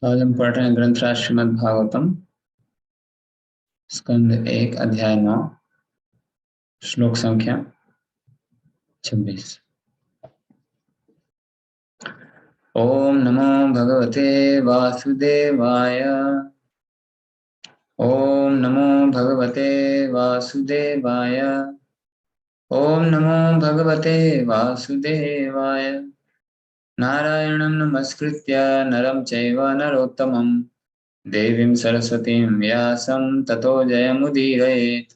आज हम पढ़ रहे हैं ग्रंथराज श्रीमद् भागवतम स्कंद 1 अध्याय 9 श्लोक संख्या 26। ओम नमो भगवते वासुदेवाय। ओम नमो भगवते वासुदेवाय। ओम नमो भगवते वासुदेवाय। नारायणं नमस्कृत्य नरं चैव नरोत्तमं देवीं सरस्वतीं व्यासं ततो जयमुदीरयेत्।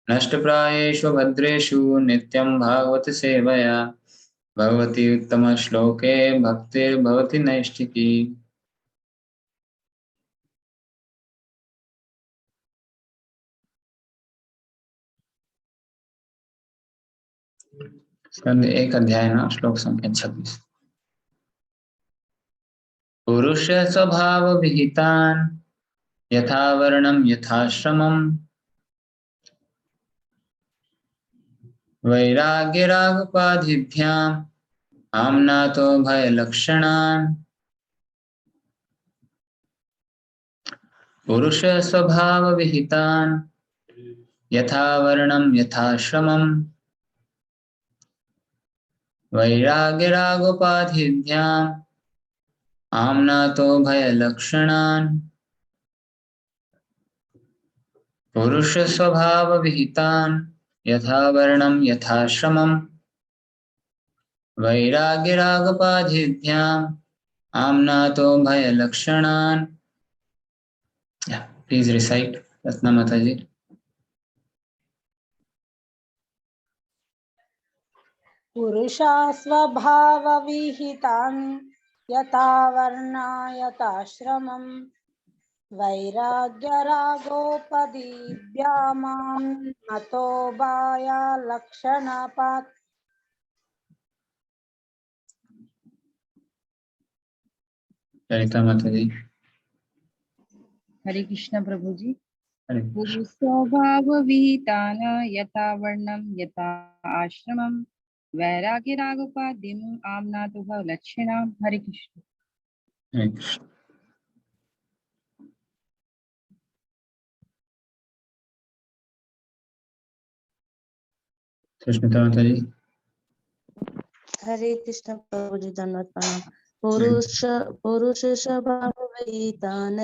नष्टप्रायेषु भद्रेषु नित्यं भागवत सेवया भगवती उत्तम श्लोके भक्तिर्भवति नैष्ठिकी। स्कंद 1 अध्याय 9 श्लोक संख्या 26। पुरुष स्वभाव विहितान् यथा वर्णं यथाश्रमं वैराग्यरागोपाधिभ्याम् आम्नातो भयलक्षणान्। पुरुष स्वभाव विहितान् यथा वर्णं यथाश्रमं वैराग्यरागोपाधिभ्याम् आम्नातो भयलक्षणान्। पुरुष स्वभाव विहितान् यथा वर्णं यथाश्रमं वैराग्यरागोपाधिभ्याम् आम्नातो भयलक्षणान्। प्लीज रिसाइट रत्ना माता जी। पुरुषा स्वभावविहितान् यथा वर्णा यथाश्रमं वैराग्यरागोपदीभ्यामाम्नातो भयलक्षणात्। ललिता माता जी। हरे कृष्ण प्रभु जी। हरे पुरुष स्वभाव विहितान यथा वर्णम यथा आश्रमम वैराग्य रागोपाधिम आम्नातो भवलक्षणाम्। हरे कृष्ण। हरे कृष्ण। सुष्मिता माता जी। हरे कृष्ण प्रभु जी, धन्यवाद प्रणाम। पुरुष स्वभाव विहितान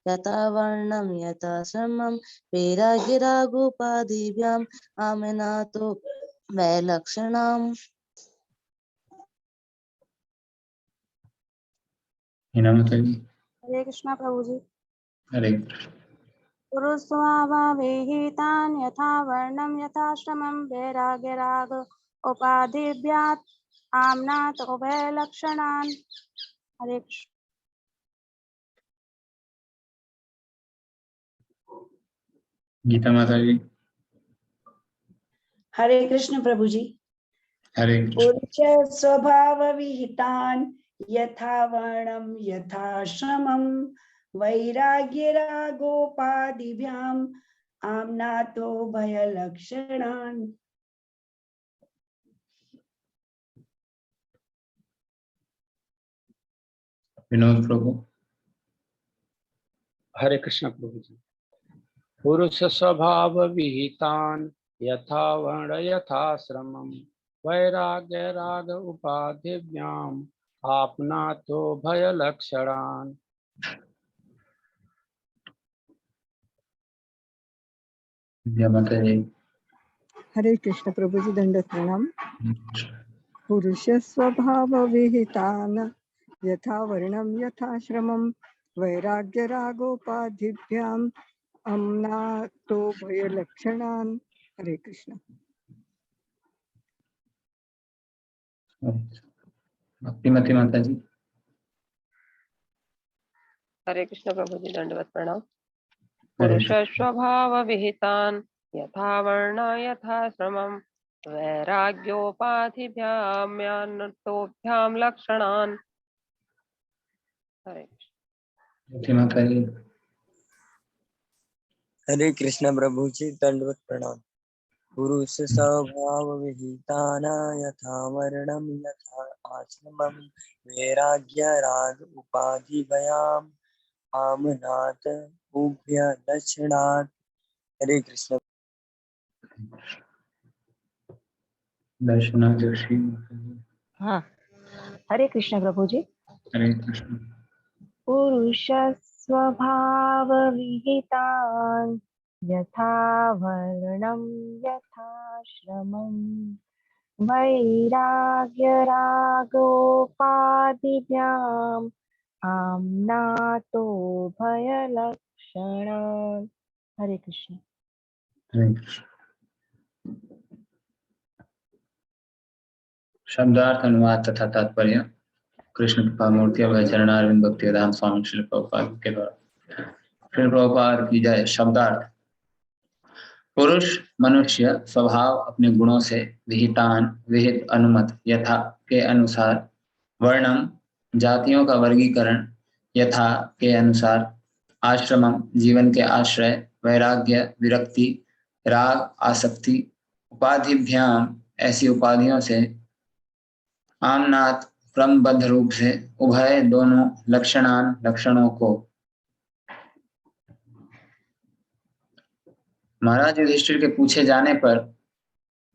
यथा वर्णम यथा श्रमम वैराग्य रागोपाधिभ्याम आम्नातो भयलक्षणाम्। हीना माता जी। हरे कृष्ण प्रभु जी। हरे कृष्ण। पुरुष स्वभावविहितान् यथा वर्णं यथाश्रमं वैराग्यराग उपाधिभ्यात् आम्नातो भयलक्षणान्। हरे कृष्ण। गीता माता जी। हरे कृष्ण प्रभु जी। हरे कृष्ण। पुरुष स्वभाव विहितान् यथा वर्णम यथा श्रमं वैराग्य रागोपाधिभ्याम आम्नातो भयलक्षणान्। विनोद प्रभु। हरे कृष्ण प्रभु जी। पुरुष स्वभाव विहितान यथा वर्ण यथा श्रमम वैराग्य राग उपाधिभ्याम आपनातो भयलक्षणान्। विद्या माता जी। हरे कृष्ण प्रभु जी, दंडवत प्रणाम। पुरुष स्वभाव विहितान यथा वर्णम यथा श्रमम वैराग्य रागोपाधिभ्याम अम्नातो भयलक्षणान्। हरे कृष्ण। भक्तिमती माता जी। हरे कृष्ण प्रभु जी, दंडवत प्रणाम। हरे पुरुष स्वभाव विहितान् यथा वर्ण यथा श्रमं वैराग्योपाधिभ्याम्यान्नतोभ्यां लक्षणान्। हरे कृष्ण। माता जी। हरे कृष्ण प्रभु जी, दंडवत प्रणाम। पुरुष स्वभाव विहितान यथा वर्णम यथा आश्रमं वैराग्य राग उपाधिभ्याम आमनाथ उभय लक्षणात्। हरे कृष्ण। दर्शना जोशी माता जी। हाँ, हरे कृष्ण प्रभु जी। हरे कृष्ण। पुरुष स्वभाव विहितान् यथा वर्णं यथा श्रमं वैराग्य रागोपादिभ्याम् आम्नातो भयलक्षणान्। हरे कृष्ण। हरे कृष्ण। शब्दार्थ अनुवाद तथा तात्पर्य कृष्ण कृपा मूर्ति अभय चरणारविंद भक्ति वेदांत स्वामी श्री प्रभुपाद के द्वारा। श्री प्रभुपाद की जय। शब्दार्थ। पुरुष मनुष्य स्वभाव अपने गुणों से विहितान विहित अनुमत यथा के अनुसार वर्णम जातियों का वर्गीकरण यथा के अनुसार आश्रमम जीवन के आश्रय वैराग्य विरक्ति राग आसक्ति उपाधिभ्याम ऐसी उपाधियों से आमनाथ क्रमबद्ध रूप से उभय दोनों लक्षणान लक्षणों को। महाराज युधिष्ठिर के पूछे जाने पर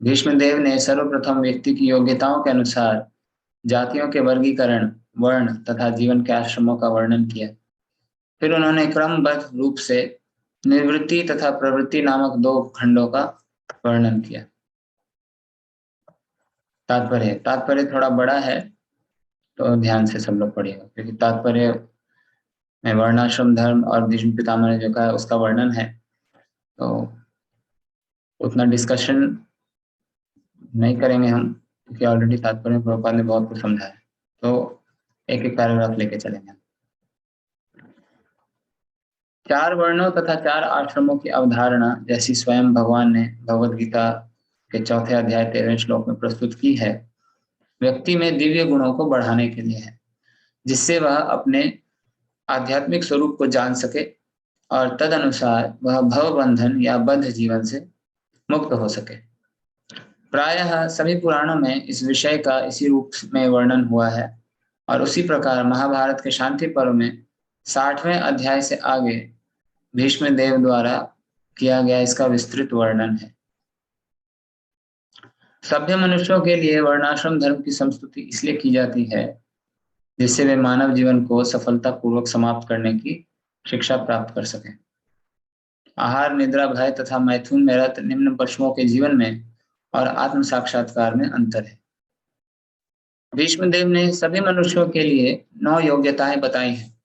भीष्मदेव ने सर्वप्रथम व्यक्ति की योग्यताओं के अनुसार जातियों के वर्गीकरण वर्ण तथा जीवन के आश्रमों का वर्णन किया। फिर उन्होंने क्रमबद्ध रूप से निवृत्ति तथा प्रवृत्ति नामक दो खंडों का वर्णन किया। तात्पर्य थोड़ा बड़ा है तो ध्यान से सब लोग पढ़िएगा, क्योंकि तात्पर्य में वर्णाश्रम धर्म और भीष्म पितामह ने जो कहा उसका वर्णन है, तो उतना डिस्कशन नहीं करेंगे हम, क्योंकि ऑलरेडी तात्पर्य में प्रभुपाद ने बहुत कुछ समझाया। तो एक एक पैराग्राफ लेके चलेंगे। 4 वर्णों तथा 4 आश्रमों की अवधारणा जैसी स्वयं भगवान ने भगवद गीता के चौथे अध्याय 13वें श्लोक में प्रस्तुत की है, व्यक्ति में दिव्य गुणों को बढ़ाने के लिए है, जिससे वह अपने आध्यात्मिक स्वरूप को जान सके और तदनुसार वह भव बंधन या बद्ध जीवन से मुक्त हो सके। प्रायः सभी पुराणों में इस विषय का इसी रूप में वर्णन हुआ है और उसी प्रकार महाभारत के शांति पर्व में 60वें अध्याय से आगे भीष्म देव द्वारा किया गया इसका विस्तृत वर्णन है। सभ्य मनुष्यों के लिए वर्णाश्रम धर्म की संस्तुति इसलिए की जाती है जिससे वे मानव जीवन को सफलतापूर्वक समाप्त करने की शिक्षा प्राप्त कर सकें। आहार निद्रा भय तथा मैथुन में रत निम्न पशुओं के जीवन में और आत्म साक्षात्कार में अंतर है। भीष्मदेव ने सभी मनुष्यों के लिए 9 योग्यताएं बताई हैं।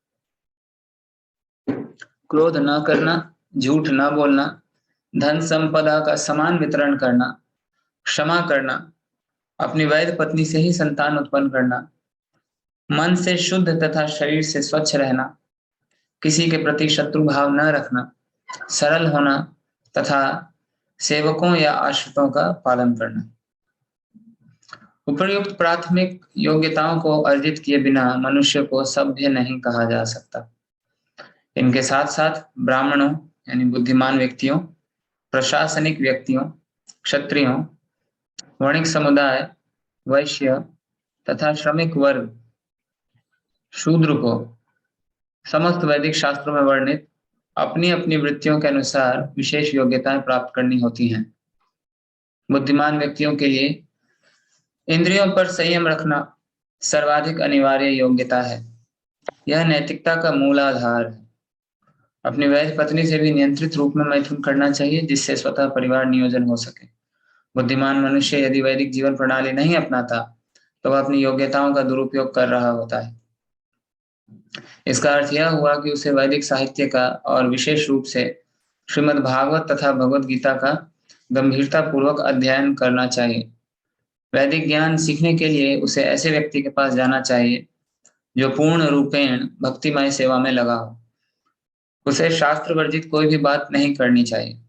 क्रोध न करना, झूठ न बोलना, धन संपदा का समान वितरण करना, क्षमा करना, अपनी वैध पत्नी से ही संतान उत्पन्न करना, मन से शुद्ध तथा शरीर से स्वच्छ रहना, किसी के प्रति शत्रु भाव न रखना, सरल होना तथा सेवकों या आश्रितों का पालन करना। उपर्युक्त प्राथमिक योग्यताओं को अर्जित किए बिना मनुष्य को सभ्य नहीं कहा जा सकता। इनके साथ साथ ब्राह्मणों यानी बुद्धिमान व्यक्तियों, प्रशासनिक व्यक्तियों, क्षत्रियों, वणिक समुदाय, वैश्य तथा श्रमिक वर्ग शूद्र को समस्त वैदिक शास्त्रों में वर्णित अपनी अपनी वृत्तियों के अनुसार विशेष योग्यताएं प्राप्त करनी होती हैं। बुद्धिमान व्यक्तियों के लिए इंद्रियों पर संयम रखना सर्वाधिक अनिवार्य योग्यता है। यह नैतिकता का मूल आधार है। अपनी वैध पत्नी से भी नियंत्रित रूप में मैथुन करना चाहिए, जिससे स्वतः परिवार नियोजन हो सके। बुद्धिमान मनुष्य यदि वैदिक जीवन प्रणाली नहीं अपनाता तो वह अपनी योग्यताओं का दुरुपयोग कर रहा होता है। इसका अर्थ यह हुआ कि उसे वैदिक साहित्य का और विशेष रूप से श्रीमद् भागवत तथा भगवद गीता का गंभीरता पूर्वक अध्ययन करना चाहिए। वैदिक ज्ञान सीखने के लिए उसे ऐसे व्यक्ति के पास जाना चाहिए जो पूर्ण रूपेण भक्तिमय सेवा में लगा हो। उसे शास्त्र वर्जित कोई भी बात नहीं करनी चाहिए।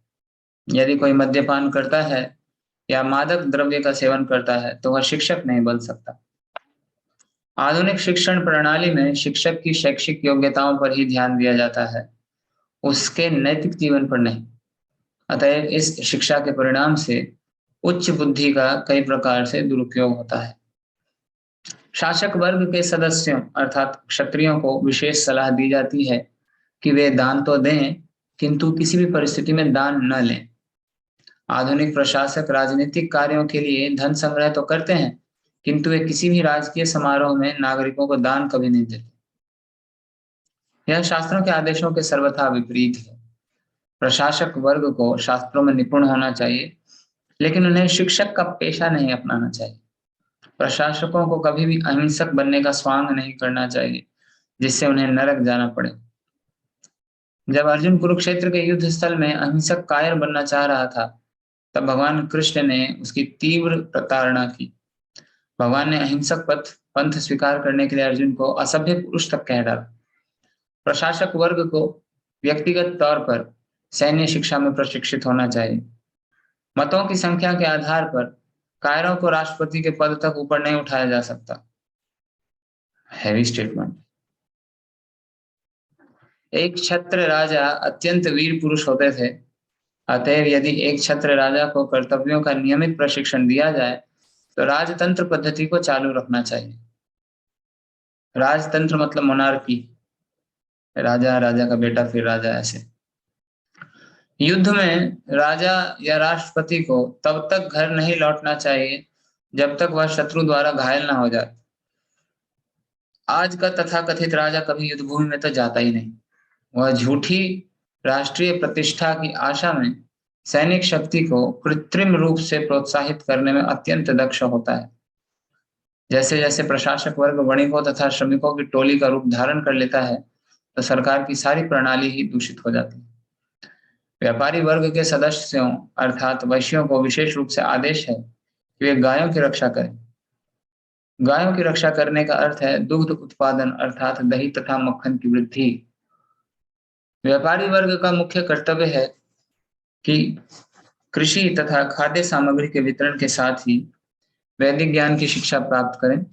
यदि कोई मद्यपान करता है या मादक द्रव्य का सेवन करता है तो वह शिक्षक नहीं बन सकता। आधुनिक शिक्षण प्रणाली में शिक्षक की शैक्षिक योग्यताओं पर ही ध्यान दिया जाता है, उसके नैतिक जीवन पर नहीं। अतएव इस शिक्षा के परिणाम से उच्च बुद्धि का कई प्रकार से दुरुपयोग होता है। शासक वर्ग के सदस्यों अर्थात क्षत्रियों को विशेष सलाह दी जाती है कि वे दान तो दें किंतु किसी भी परिस्थिति में दान न लें। आधुनिक प्रशासक राजनीतिक कार्यों के लिए धन संग्रह तो करते हैं किंतु वे किसी भी राजकीय समारोह में नागरिकों को दान कभी नहीं देते। यह शास्त्रों के आदेशों के सर्वथा विपरीत है। प्रशासक वर्ग को शास्त्रों में निपुण होना चाहिए, लेकिन उन्हें शिक्षक का पेशा नहीं अपनाना चाहिए। प्रशासकों को कभी भी अहिंसक बनने का स्वांग नहीं करना चाहिए, जिससे उन्हें नरक जाना पड़े। जब अर्जुन कुरुक्षेत्र के युद्ध स्थल में अहिंसक कायर बनना चाह रहा था, तब भगवान कृष्ण ने उसकी तीव्र प्रताड़ना की। भगवान ने अहिंसक पंथ स्वीकार करने के लिए अर्जुन को असभ्य पुरुष तक कह डाला। प्रशासक वर्ग को व्यक्तिगत तौर पर सैन्य शिक्षा में प्रशिक्षित होना चाहिए। मतों की संख्या के आधार पर कायरों को राष्ट्रपति के पद तक ऊपर नहीं उठाया जा सकता। Heavy statement. एक क्षत्र राजा अत्यंत वीर पुरुष होते थे। अतएव यदि एक क्षत्र राजा को कर्तव्यों का नियमित प्रशिक्षण दिया जाए तो राजतंत्र पद्धति को चालू रखना चाहिए। राजतंत्र मतलब मोनार्की, राजा, राजा का बेटा, फिर राजा, ऐसे। युद्ध में राजा या राष्ट्रपति को तब तक घर नहीं लौटना चाहिए जब तक वह शत्रु द्वारा घायल ना हो जाए। आज का तथाकथित राजा कभी युद्ध भूमि में तो जाता ही नहीं। वह झूठी राष्ट्रीय प्रतिष्ठा की आशा में सैनिक शक्ति को कृत्रिम रूप से प्रोत्साहित करने में अत्यंत दक्ष होता है। जैसे जैसे प्रशासक वर्ग वणिकों तथा श्रमिकों की टोली का रूप धारण कर लेता है तो सरकार की सारी प्रणाली ही दूषित हो जाती है। व्यापारी वर्ग के सदस्यों अर्थात वैश्यों को विशेष रूप से आदेश है कि वे गायों की रक्षा करें। गायों की रक्षा करने का अर्थ है दुग्ध उत्पादन अर्थात दही तथा मक्खन की वृद्धि। व्यापारी वर्ग का मुख्य कर्तव्य है कि कृषि तथा खाद्य सामग्री के वितरण के साथ ही वैदिक ज्ञान की शिक्षा प्राप्त करें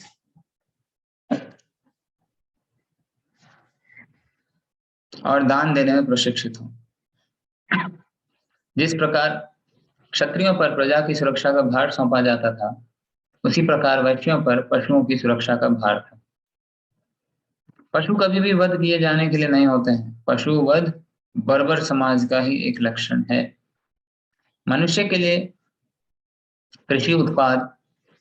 और दान देने में प्रशिक्षित हों। जिस प्रकार क्षत्रियों पर प्रजा की सुरक्षा का भार सौंपा जाता था, उसी प्रकार वैश्यों पर पशुओं की सुरक्षा का भार था। पशु कभी भी वध किए जाने के लिए नहीं होते हैं। पशु वध बर्बर समाज का ही एक लक्षण है। मनुष्य के लिए कृषि उत्पाद,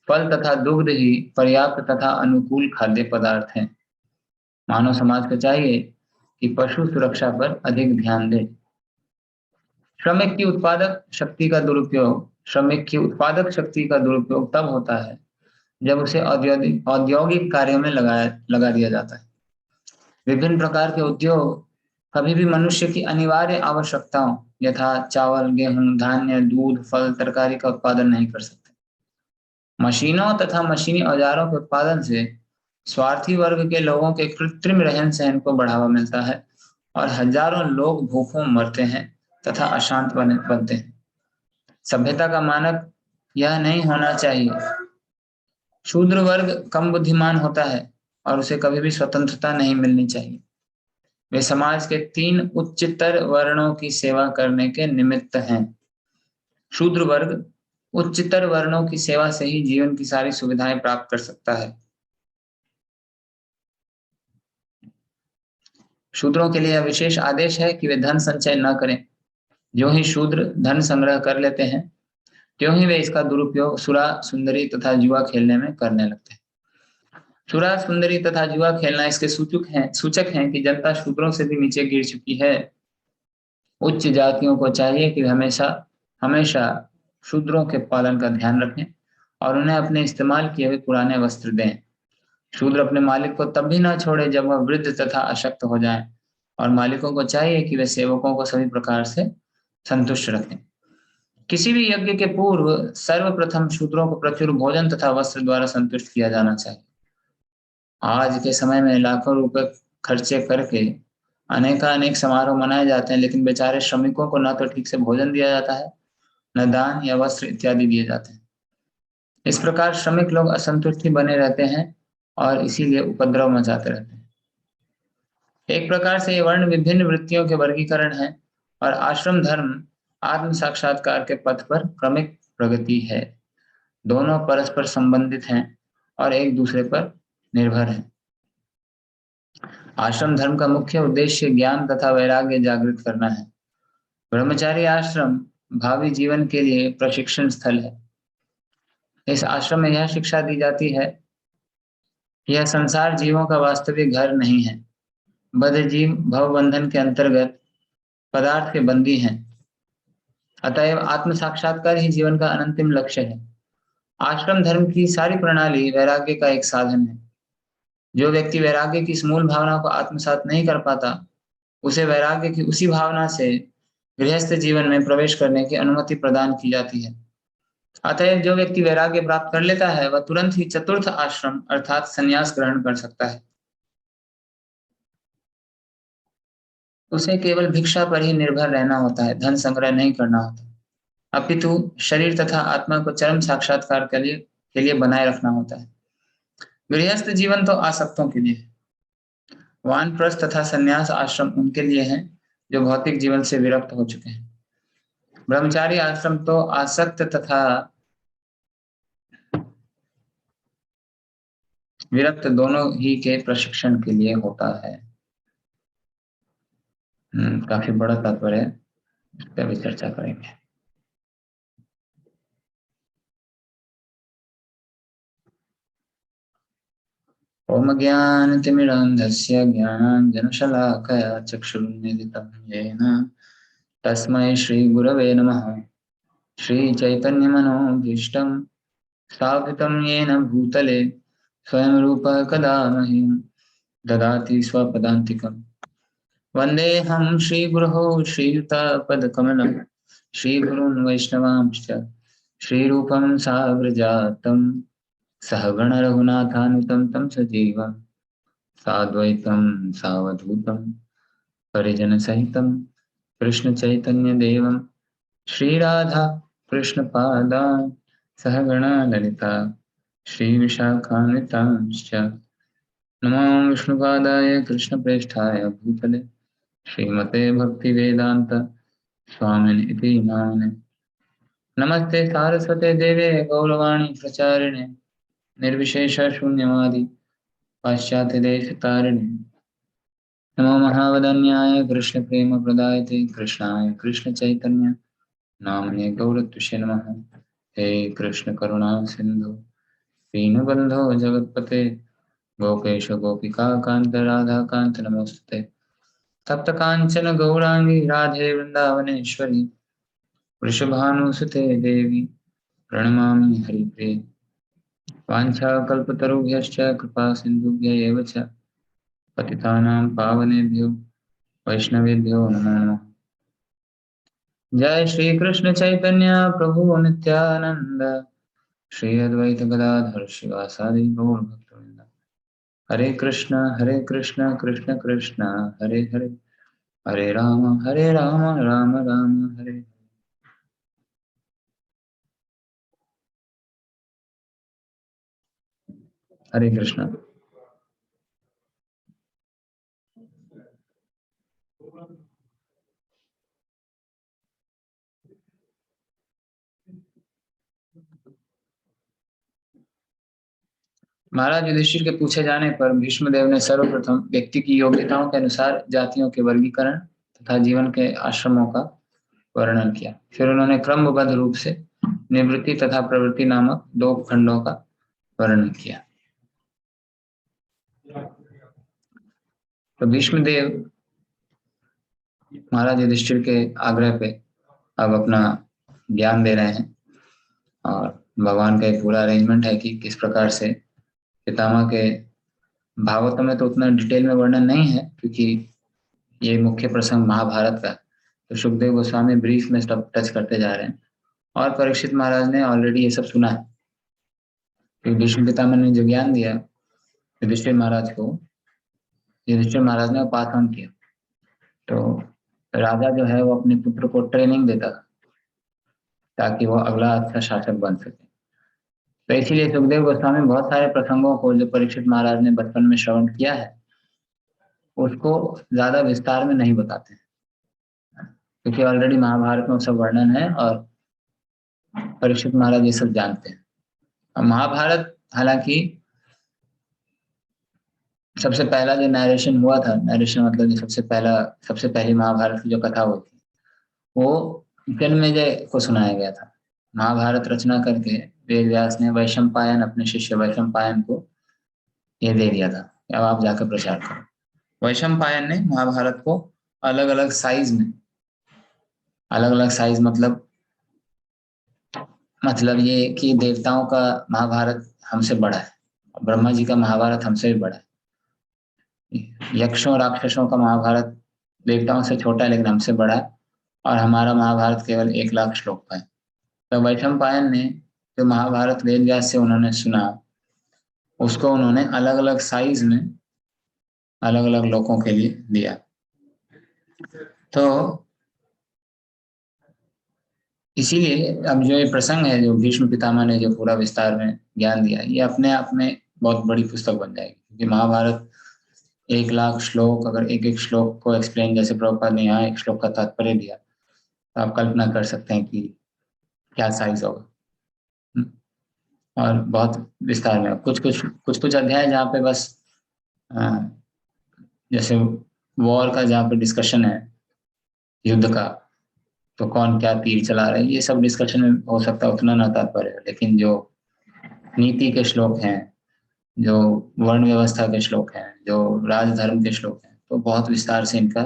फल तथा दुग्ध ही पर्याप्त तथा अनुकूल खाद्य पदार्थ हैं। मानव समाज को चाहिए कि पशु सुरक्षा पर अधिक ध्यान दे। श्रमिक की उत्पादक शक्ति का दुरुपयोग तब होता है जब उसे औद्योगिक कार्यों में लगा दिया जाता है। विभिन्न प्रकार के उद्योग कभी भी मनुष्य की अनिवार्य आवश्यकताओं यथा चावल, गेहूं, धान्य, दूध, फल, तरकारी का उत्पादन नहीं कर सकते। मशीनों तथा मशीनी औजारों के उत्पादन से स्वार्थी वर्ग के लोगों के कृत्रिम रहन सहन को बढ़ावा मिलता है और हजारों लोग भूखों मरते हैं तथा अशांत बनते हैं। सभ्यता का मानक यह नहीं होना चाहिए। शूद्र वर्ग कम बुद्धिमान होता है और उसे कभी भी स्वतंत्रता नहीं मिलनी चाहिए। वे समाज के 3 उच्चतर वर्णों की सेवा करने के निमित्त हैं। शूद्र वर्ग उच्चतर वर्णों की सेवा से ही जीवन की सारी सुविधाएं प्राप्त कर सकता है। शूद्रों के लिए यह विशेष आदेश है कि वे धन संचय न करें। जो ही शूद्र धन संग्रह कर लेते हैं, त्यों ही वे इसका दुरुपयोग सुरा, सुंदरी तथा जुआ खेलने में करने लगते हैं। सुरा, सुंदरी तथा जुआ खेलना इसके सूचक हैं कि जनता शूद्रों से भी नीचे गिर चुकी है। उच्च जातियों को चाहिए कि हमेशा शूद्रों के पालन का ध्यान रखें और उन्हें अपने इस्तेमाल किए हुए पुराने वस्त्र दें। शूद्र अपने मालिक को तब भी न छोड़े जब वह वृद्ध तथा अशक्त हो जाए और मालिकों को चाहिए कि वे सेवकों को सभी प्रकार से संतुष्ट रखें। किसी भी यज्ञ के पूर्व सर्वप्रथम शूद्रों को प्रचुर भोजन तथा वस्त्र द्वारा संतुष्ट किया जाना चाहिए। आज के समय में लाखों रुपए खर्चे करके अनेक समारोह मनाए जाते हैं, लेकिन बेचारे श्रमिकों को न तो ठीक से भोजन दिया जाता है, न दान या वस्त्र इत्यादि दिए जाते हैं। इस प्रकार श्रमिक लोग असंतुष्ट ही बने रहते हैं और इसीलिए उपद्रव मचाते रहते हैं। एक प्रकार से ये वर्ण विभिन्न वृत्तियों के वर्गीकरण है और आश्रम धर्म आत्म साक्षात्कार के पथ पर क्रमिक प्रगति है। दोनों परस्पर संबंधित हैं और एक दूसरे पर निर्भर हैं। आश्रम धर्म का मुख्य उद्देश्य ज्ञान तथा वैराग्य जागृत करना है। ब्रह्मचारी आश्रम भावी जीवन के लिए प्रशिक्षण स्थल है। इस आश्रम में यह शिक्षा दी जाती है, यह संसार जीवों का वास्तविक घर नहीं है। बद्ध जीव भव बंधन के अंतर्गत पदार्थ के बंदी हैं, अतएव आत्म साक्षात्कार ही जीवन का अंतिम लक्ष्य है। आश्रम धर्म की सारी प्रणाली वैराग्य का एक साधन है। जो व्यक्ति वैराग्य की इस मूल भावना को आत्मसात नहीं कर पाता, उसे वैराग्य की उसी भावना से गृहस्थ जीवन में प्रवेश करने की अनुमति प्रदान की जाती है। अतएव जो व्यक्ति वैराग्य प्राप्त कर लेता है, वह तुरंत ही चतुर्थ आश्रम अर्थात संन्यास ग्रहण कर सकता है। उसे केवल भिक्षा पर ही निर्भर रहना होता है, धन संग्रह नहीं करना होता, अपितु शरीर तथा आत्मा को चरम साक्षात्कार के लिए बनाए रखना होता है। गृहस्थ जीवन तो आसक्तों के लिए है। वानप्रस्थ तथा संन्यास आश्रम उनके लिए हैं जो भौतिक जीवन से विरक्त हो चुके हैं। ब्रह्मचारी आश्रम तो आसक्त तथा विरक्त दोनों ही के प्रशिक्षण के लिए होता है। काफी बड़ा तात्पर्य है, इस पर भी चर्चा करेंगे। ओम ज्ञानतिमिरान्धस्य ज्ञानाञ्जनशलाकया चक्षुरुन्मीलितं येन तस्मै श्रीगुरवे नमः। श्रीचैतन्यमनोभीष्टं स्थापितं येन भूतले स्वयं रूपः कदा मह्यं ददाति स्वपदान्तिकम्। वन्देऽहं श्रीगुरोः श्रीयुतापदकमलं श्रीगुरून् वैष्णवांश्च श्रीरूपं साग्रजातं सहगण रघुनाथानुतं तं सजीवं साद्वैतं सावधूतं परिजनसहितं कृष्ण चैतन्य देवं श्रीराधा कृष्णपादान् सहगणा ललिता श्रीविशाखान्वितांश्च नमो विष्णुपादाय कृष्णप्रेष्ठाय भूतले श्रीमते भक्तिवेदान्त स्वामिन् इति नामिने। नमस्ते सारस्वते देवे गौरवाणी प्रचारिणे निर्विशेष शून्यवादी पाश्चात्य देश तारिणे। नमो महावदन्याय कृष्ण प्रेम प्रदायते कृष्णाय कृष्ण चैतन्य नामने गौरत्वसे नमः। हे कृष्ण करुणा सिंधु दीनबंधो जगत्पते गोपेश गोपिका कांत राधा कांत नमोस्तुते। तप्त कांचन गौरांगी राधे वृंदावनेश्वरी वृषभानुसुते देवी प्रणमामि हरिप्रिये। वाञ्छाकल्पतरुभ्यश्च कृपा सिन्धुभ्य एव च पतितानां पावनेभ्यो वैष्णवेभ्यो नमो नमः। जय श्री कृष्ण चैतन्य प्रभु नित्यानंद श्री अद्वैत गदाधर शिवासादि गौर भक्तवृंद। हरे कृष्ण कृष्ण कृष्ण हरे हरे, हरे राम राम राम हरे। हरे कृष्ण। महाराज युधिष्ठिर के पूछे जाने पर भीष्मदेव ने सर्वप्रथम व्यक्ति की योग्यताओं के अनुसार जातियों के वर्गीकरण तथा जीवन के आश्रमों का वर्णन किया। फिर उन्होंने क्रमबद्ध रूप से निवृत्ति तथा प्रवृत्ति नामक दो खंडों का वर्णन किया। तो भीष्मदेव महाराज युधिष्ठिर के आग्रह पे अब अपना ज्ञान दे रहे हैं और भगवान का एक पूरा अरेंजमेंट है कि किस प्रकार से पितामह के भागवतों में तो उतना डिटेल में वर्णन नहीं है क्योंकि ये मुख्य प्रसंग महाभारत का, तो सुखदेव गोस्वामी ब्रीफ में सब टच करते जा रहे हैं और परीक्षित महाराज ने ऑलरेडी ये सब सुना है। भीष्म पितामह ने जो ज्ञान दिया युधिष्ठिर महाराज को, युधिष्ठिर महाराज ने पास ऑन किया। तो राजा जो है वो अपने पुत्र को ट्रेनिंग देता था ताकि वो अगला अच्छा शासक बन सके। तो इसीलिए सुखदेव गोस्वामी बहुत सारे प्रसंगों को जो परीक्षित महाराज ने बचपन में श्रवण किया है उसको ज्यादा विस्तार में नहीं बताते क्योंकि ऑलरेडी महाभारत में सब वर्णन है और परीक्षित महाराज ये सब जानते हैं। और महाभारत हालांकि सबसे पहला जो नरेशन हुआ था, नरेशन मतलब जो सबसे पहली महाभारत की जो कथा हुई थी, वो जन्मेजय को सुनाया गया था। महाभारत रचना करके वेद व्यास ने वैशंपायन, अपने शिष्य वैशंपायन को ये दे दिया था कि अब आप जाकर प्रचार करो। वैशंपायन ने महाभारत को अलग अलग साइज में, अलग अलग साइज मतलब ये कि देवताओं का महाभारत हमसे बड़ा है, ब्रह्मा जी का महाभारत हमसे भी बड़ा है, यक्षों राक्षसों का महाभारत देवताओं से छोटा है लेकिन हमसे बड़ा है, और हमारा महाभारत केवल 1,00,000 श्लोक का है। तो वैशंपायन ने जो महाभारत वेद व्यास से उन्होंने सुना, उसको उन्होंने अलग अलग साइज में अलग अलग लोगों के लिए दिया। तो इसीलिए अब जो ये प्रसंग है, जो भीष्म पितामह ने जो पूरा विस्तार में ज्ञान दिया, ये अपने आप में बहुत बड़ी पुस्तक बन जाएगी, क्योंकि महाभारत 1,00,000 श्लोक, अगर एक एक श्लोक को एक्सप्लेन, जैसे प्रभुपाद ने यहाँ एक श्लोक का तात्पर्य दिया, तो आप कल्पना कर सकते हैं कि क्या साइज होगा। और बहुत विस्तार में कुछ अध्याय जहाँ पे बस जैसे वॉर का जहाँ पे डिस्कशन है, युद्ध का, तो कौन क्या तीर चला रहा है, ये सब डिस्कशन में हो सकता है उतना ना तात्पर्य है, लेकिन जो नीति के श्लोक हैं, जो वर्ण व्यवस्था के श्लोक हैं, जो राजधर्म के श्लोक हैं, तो बहुत विस्तार से इनका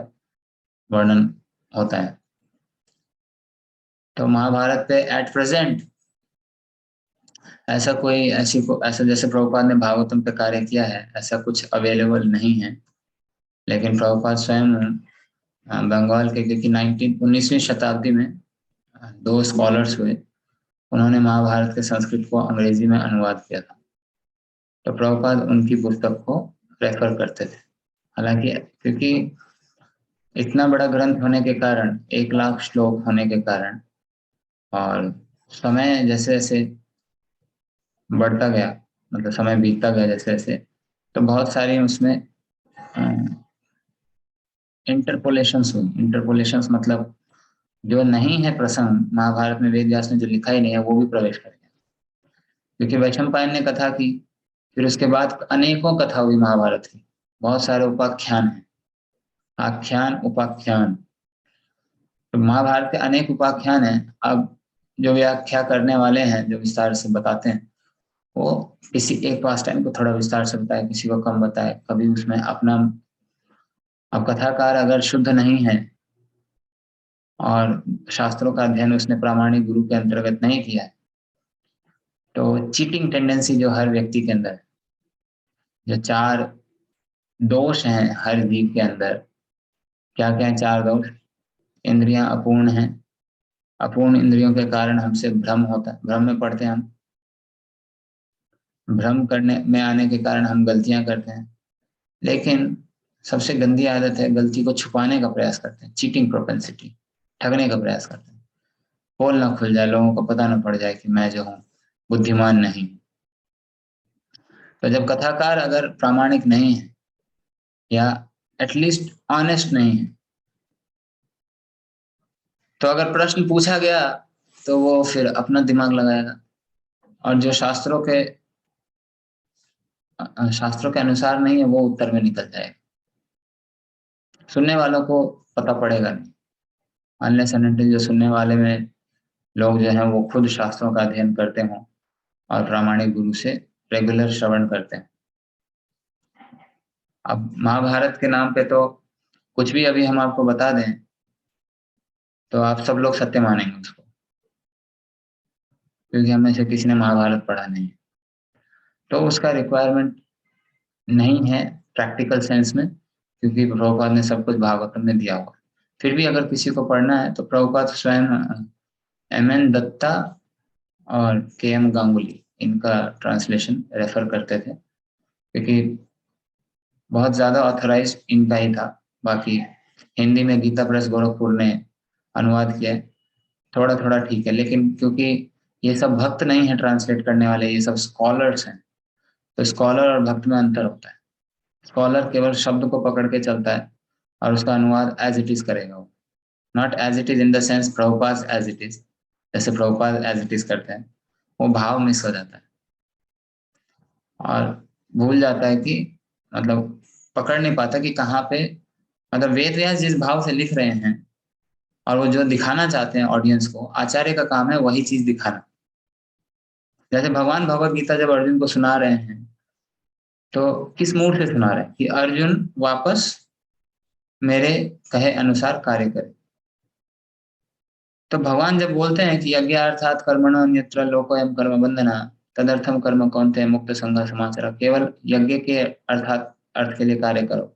वर्णन होता है। तो महाभारत पे एट प्रेजेंट ऐसा जैसे प्रभुपाद ने भागवतम पे कार्य किया है, ऐसा कुछ अवेलेबल नहीं है। लेकिन प्रभुपाद स्वयं बंगाल के, क्योंकि 19वीं शताब्दी में 2 स्कॉलर्स हुए, उन्होंने महाभारत के संस्कृत को अंग्रेजी में अनुवाद किया था, तो प्रभुपाद उनकी पुस्तक को रेफर करते थे। हालांकि क्योंकि इतना बड़ा ग्रंथ होने के कारण, 1,00,000 श्लोक होने के कारण, और समय जैसे जैसे बढ़ता गया, मतलब समय बीतता गया जैसे जैसे, तो बहुत सारी उसमें इंटरपोलेशंस हुई। इंटरपोलेशंस मतलब जो नहीं है प्रसंग महाभारत में, वेद व्यास ने जो लिखा ही नहीं है, वो भी प्रवेश कर गया। क्योंकि वैशंपायन ने कथा की, फिर उसके बाद अनेकों कथा हुई महाभारत की, बहुत सारे उपाख्यान हैं, आख्यान उपाख्यान, तो महाभारत के अनेक उपाख्यान हैं। अब जो व्याख्या करने वाले हैं, जो विस्तार से बताते हैं, वो किसी एक पास टाइम को थोड़ा विस्तार से बताए, किसी को कम बताए, कभी उसमें अपना, अब कथाकार अगर शुद्ध नहीं है और शास्त्रों का अध्ययन उसने प्रामाणिक गुरु के अंतर्गत नहीं किया है, तो चीटिंग टेंडेंसी जो हर व्यक्ति के अंदर, जो 4 दोष हैं हर जीव के अंदर, क्या क्या है 4 दोष? इंद्रियां अपूर्ण हैं, अपूर्ण इंद्रियों के कारण हमसे भ्रम होता है, भ्रम में पड़ते हैं हम, भ्रम करने में आने के कारण हम गलतियां करते हैं। लेकिन सबसे गंदी आदत है, गलती को छुपाने का प्रयास करते हैं, चीटिंग प्रोपेंसिटी, ठगने का प्रयास करते हैं, पोल ना खुल जाए, लोगों को पता ना पड़ जाए कि मैं जो हूँ बुद्धिमान नहीं। तो जब कथाकार अगर प्रामाणिक नहीं है या एटलीस्ट ऑनेस्ट नहीं है, तो अगर प्रश्न पूछा गया तो वो फिर अपना दिमाग लगाएगा, और जो शास्त्रों के अनुसार नहीं है, वो उत्तर में निकल जाएगा, सुनने वालों को पता पड़ेगा नहीं, अनलेस एंड अनटिल जो सुनने वाले में लोग जो हैं वो खुद शास्त्रों का अध्ययन करते हों और प्रामाणिक गुरु से रेगुलर श्रवण करते हैं। अब महाभारत के नाम पे तो कुछ भी अभी हम आपको बता दें तो आप सब लोग सत्य मानेंगे उसको, क्योंकि हमें से किसी ने महाभारत पढ़ा नहीं है, तो उसका रिक्वायरमेंट नहीं है प्रैक्टिकल सेंस में, क्योंकि प्रभुपाद ने सब कुछ भागवतम में दिया हुआ। फिर भी अगर किसी को पढ़ना है तो प्रभुपाद स्वयं M.N. दत्ता और K.M. गांगुली, इनका ट्रांसलेशन रेफर करते थे, क्योंकि बहुत ज्यादा ऑथराइज इनका ही था। बाकी हिंदी में गीता प्रेस गोरखपुर ने अनुवाद किया है, थोड़ा थोड़ा ठीक है, लेकिन क्योंकि ये सब भक्त नहीं है ट्रांसलेट करने वाले, ये सब स्कॉलर्स हैं, तो स्कॉलर और भक्त में अंतर होता है। स्कॉलर केवल शब्द को पकड़ के चलता है और उसका अनुवाद एज इट इज करेगा, वो not as it is in the sense Prabhupada as it is, जैसे प्रभुपाद एज इट इज करते हैं, वो भाव मिस हो जाता है और भूल जाता है कि मतलब पकड़ नहीं पाता कि कहाँ पे, मतलब वेद व्यास जिस भाव से लिख रहे हैं और वो जो दिखाना चाहते हैं ऑडियंस को, आचार्य का काम है वही चीज दिखाना। जैसे भगवान भगवत गीता जब अर्जुन को सुना रहे हैं तो किस मूड से सुना रहे हैं कि अर्जुन वापस मेरे कहे अनुसार कार्य करे। तो भगवान जब बोलते हैं कि यज्ञ अर्थात कर्मणो अन्यत्र लोकोयम कर्म बंधना तदर्थम कर्म कौन्तेय मुक्त संघ समाचार, केवल यज्ञ के अर्थात अर्थ के लिए कार्य करो।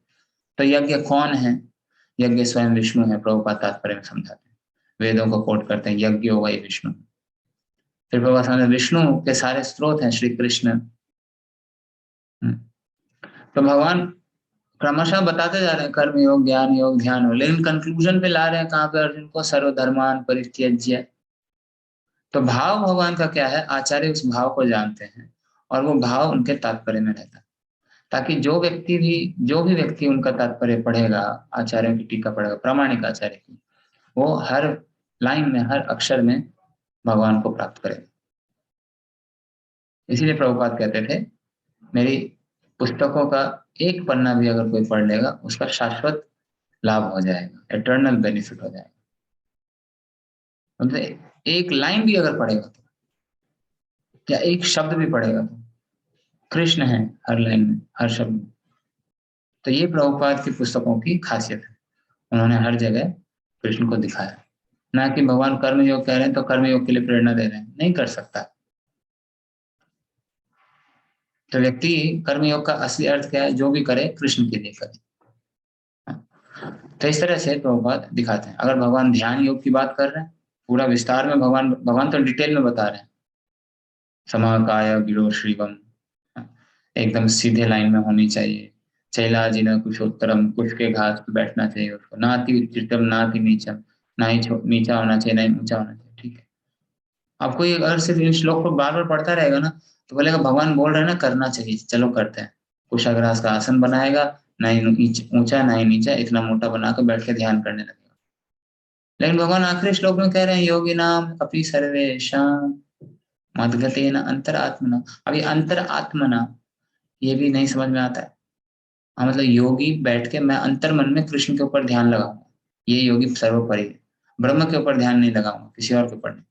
तो यज्ञ कौन है? यज्ञ स्वयं विष्णु है, प्रभुपाद तात्पर्य में समझाते हैं, वेदों को कोट करते हैं, यज्ञ वही विष्णु। फिर प्रभुपाद समझाते हैं विष्णु के सारे स्रोत हैं श्री कृष्ण। तो भगवान क्रमशः बताते जा रहे हैं कर्म योग, ज्ञान योग, ध्यान योग, लेकिन कंक्लूजन पे ला रहे हैं कहाँ पे? अर्जुन को सर्वधर्मान परित्यज्य। तो भाव भगवान का क्या है? आचार्य उस भाव को जानते हैं और वो भाव उनके तात्पर्य में रहता है, ताकि जो भी व्यक्ति उनका तात्पर्य पढ़ेगा, आचार्यों की टीका पढ़ेगा, प्रामाणिक आचार्य की, वो हर लाइन में, हर अक्षर में भगवान को प्राप्त करेगा। इसीलिए प्रभुपाद कहते थे मेरी पुस्तकों का एक पन्ना भी अगर कोई पढ़ लेगा उसका शाश्वत लाभ हो जाएगा, एटर्नल बेनिफिट हो जाएगा। मतलब एक लाइन भी अगर पढ़ेगा तो, या एक शब्द भी पढ़ेगा तो कृष्ण है हर लाइन में, हर शब्द में। तो ये प्रभुपाद की पुस्तकों की खासियत है, उन्होंने हर जगह कृष्ण को दिखाया। ना कि भगवान कर्म योग कह रहे हैं तो कर्म योग के लिए प्रेरणा दे रहे हैं, नहीं कर सकता। तो व्यक्ति कर्म योग का असली अर्थ क्या है? जो भी करे कृष्ण के लिए करे। तो इस तरह से प्रभुपाद दिखाते हैं। अगर भगवान ध्यान योग की बात कर रहे हैं, पूरा विस्तार में भगवान तो डिटेल में बता रहे हैं, समाकाय गिरो श्रीवम, एकदम सीधे लाइन में होनी चाहिए। शैलाजिन कुशोत्तरम, कुश के घास पे बैठना चाहिए उसको, नाति उच्चतम नाति नीचम, ना ही नीचा होना चाहिए ना ही ऊंचा होना चाहिए। ठीक है, आपको ये अगर सिर्फ इन श्लोक को बार बार पढ़ता रहेगा ना तो बोलेगा भगवान बोल रहे हैं ना करना चाहिए, चलो करते हैं। कुशाग्रास का आसन बनाएगा, ना ही ऊंचा ना ही नीचा, इतना मोटा बनाकर बैठ के ध्यान करने लगेगा। लेकिन भगवान आखिरी श्लोक में कह रहे हैं योगी नाम अपि सर्वेषां मद्गतेन अंतरात्मना। अभी अंतरात्मना ये भी नहीं समझ में आता है। हाँ, मतलब योगी बैठ के मैं अंतर मन में कृष्ण के ऊपर ध्यान लगाऊंगा, ये योगी सर्वोपरि है। ब्रह्म के ऊपर ध्यान नहीं लगाऊंगा, किसी और के ऊपर नहीं।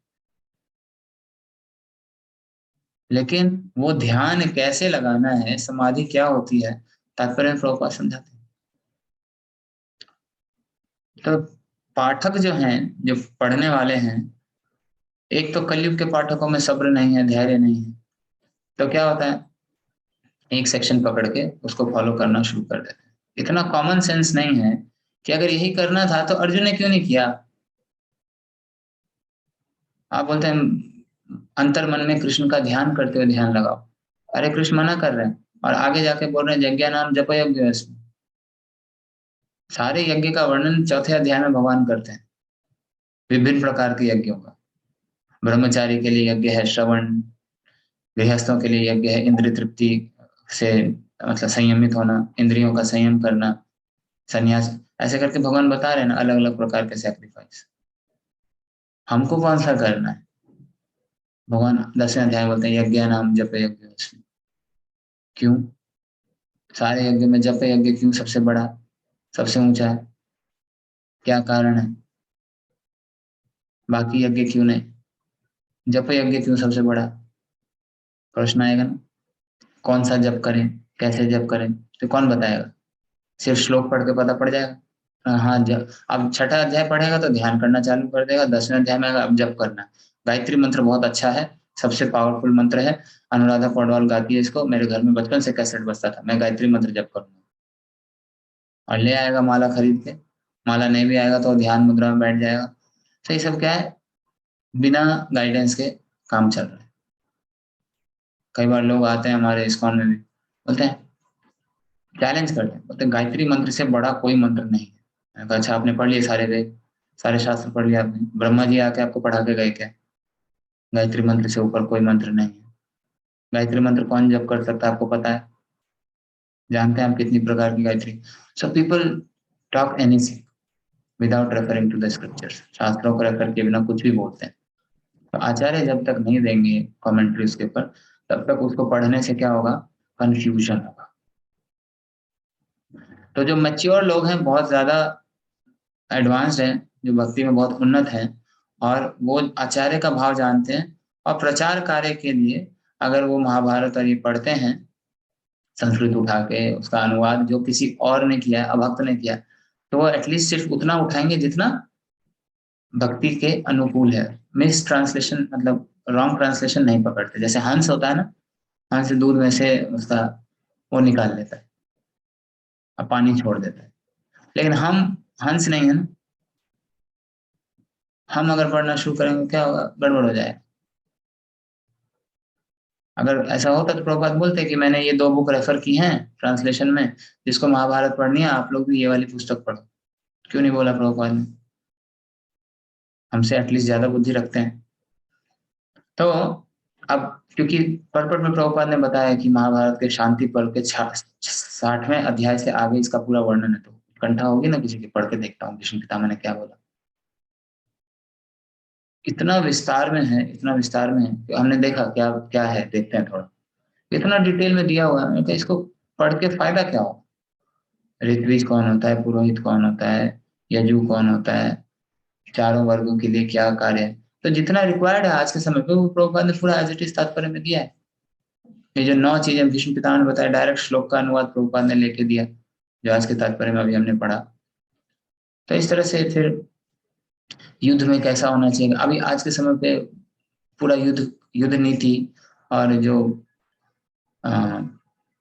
लेकिन वो ध्यान कैसे लगाना है, समाधि क्या होती है, तात्पर्य में प्रभुपाद समझाते हैं। तो पाठक जो हैं, जो पढ़ने वाले हैं, एक तो कलयुग के पाठकों में सब्र नहीं है, धैर्य नहीं है। तो क्या होता है, एक सेक्शन पकड़ के उसको फॉलो करना शुरू कर देते हैं। इतना कॉमन सेंस नहीं है कि अगर यही करना था तो अर्जुन ने क्यों नहीं किया। आप बोलते हैं अंतर मन में कृष्ण का ध्यान करते हुए ध्यान लगाओ, अरे कृष्ण मना कर रहे हैं और आगे जाके बोल रहे हैं यज्ञ नाम जप यज्ञ। सारे यज्ञ का वर्णन चौथे अध्याय में भगवान करते हैं, विभिन्न प्रकार के यज्ञों का। ब्रह्मचारी के लिए यज्ञ है श्रवण, गृहस्थों के लिए यज्ञ है इंद्रिय तृप्ति से मतलब संयमित होना, इंद्रियों का संयम करना, संन्यास, ऐसे करके भगवान बता रहे हैं ना अलग अलग प्रकार के सैक्रिफाइस। हमको कौन सा करना है? भगवान 10वें अध्याय बोलते हैं यज्ञ नाम जप यज्ञ। क्यों सारे यज्ञ में जप यज्ञ क्यों सबसे बड़ा, सबसे ऊंचा है? क्या कारण है? बाकी यज्ञ क्यों नहीं? जप यज्ञ क्यों सबसे बड़ा? प्रश्न आएगा ना। कौन सा जप करें, कैसे जप करें, तो कौन बताएगा? सिर्फ श्लोक पढ़ के पता पड़ जाएगा? हाँ, जब अब छठा अध्याय पढ़ेगा तो ध्यान करना चालू कर देगा, 10वें अध्याय में अब जप करना। गायत्री मंत्र बहुत अच्छा है, सबसे पावरफुल मंत्र है, अनुराधा पौडवाल गाती है इसको, मेरे घर में बचपन से कैसेट बजता था, मैं गायत्री मंत्र जप करूंगा। और ले आएगा माला खरीद के, माला नहीं भी आएगा तो ध्यान मुद्रा में बैठ जाएगा। तो ये सब क्या है, बिना गाइडेंस के काम चल रहा है। कई बार लोग आते हैं हमारे इस्कॉन में भी, बोलते हैं चैलेंज करते हैं, बोलते हैं गायत्री मंत्र से बड़ा कोई मंत्र नहीं है। मैंने कहा अच्छा आपने पढ़ लिए सारे वेद, सारे शास्त्र पढ़ लिया आपने, ब्रह्मा जी आके आपको पढ़ा के गए क्या? गायत्री मंत्र से ऊपर कोई मंत्र नहीं है। गायत्री मंत्र कौन जप कर सकता है आपको पता है? जानते हैं आप कितनी प्रकार की Gayatri? So people talk anything without referring to the scriptures, शास्त्रों को रेफर किए बिना कुछ भी बोलते हैं। तो आचार्य जब तक नहीं देंगे कमेंट्री उसके ऊपर, तब तक उसको पढ़ने से क्या होगा, कंफ्यूजन होगा। तो जो मैच्योर लोग हैं, बहुत ज्यादा एडवांस्ड हैं, जो भक्ति में बहुत उन्नत हैं, और वो आचार्य का भाव जानते हैं, और प्रचार कार्य के लिए अगर वो महाभारत और ये पढ़ते हैं संस्कृत उठा के, उसका अनुवाद जो किसी और ने किया है, अभक्त ने किया, तो वो एटलीस्ट सिर्फ उतना उठाएंगे जितना भक्ति के अनुकूल है। मिस ट्रांसलेशन मतलब रॉन्ग ट्रांसलेशन नहीं पकड़ते। जैसे हंस होता है ना, हंस दूध में से उसका वो निकाल लेता है और पानी छोड़ देता है, लेकिन हम हंस नहीं है ना। हम अगर पढ़ना शुरू करेंगे क्या होगा, गड़बड़ हो जाएगा। अगर ऐसा होता तो प्रभुपाद बोलते कि मैंने ये 2 बुक रेफर की हैं ट्रांसलेशन में, जिसको महाभारत पढ़नी है आप लोग भी ये वाली पुस्तक पढ़ो। क्यों नहीं बोला प्रभुपाद ने? हमसे एटलीस्ट ज्यादा बुद्धि रखते हैं। तो अब क्योंकि पर्पट में प्रभुपाद ने बताया कि महाभारत के शांति पर्व के 60वें अध्याय से आगे इसका पूरा वर्णन है, तो कंठा होगी ना किसी की, पढ़ के देखता हूँ भीष्म पितामह ने क्या बोला। इतना विस्तार में है, इतना विस्तार में है कि हमने देखा क्या क्या है, देखते हैं थोड़ा। इतना डिटेल में दिया हुआ है कि इसको पढ़ के फायदा क्या हो। ऋत्विज कौन होता है, पुरोहित कौन होता है, यजु कौन होता है, चारों वर्गों के लिए क्या कार्य है, तो जितना रिक्वायर्ड है आज के समय पे वो प्रभुपाद ने पूरा एज इट इज तात्पर्य में दिया है। ये जो 9 चीजें भीष्म पितामह ने बताया, डायरेक्ट श्लोक का अनुवाद प्रभुपाद ने लेके दिया, जो आज के तात्पर्य में अभी हमने पढ़ा। तो इस तरह से फिर युद्ध में कैसा होना चाहिए, अभी आज के समय पे पूरा युद्ध नीति और जो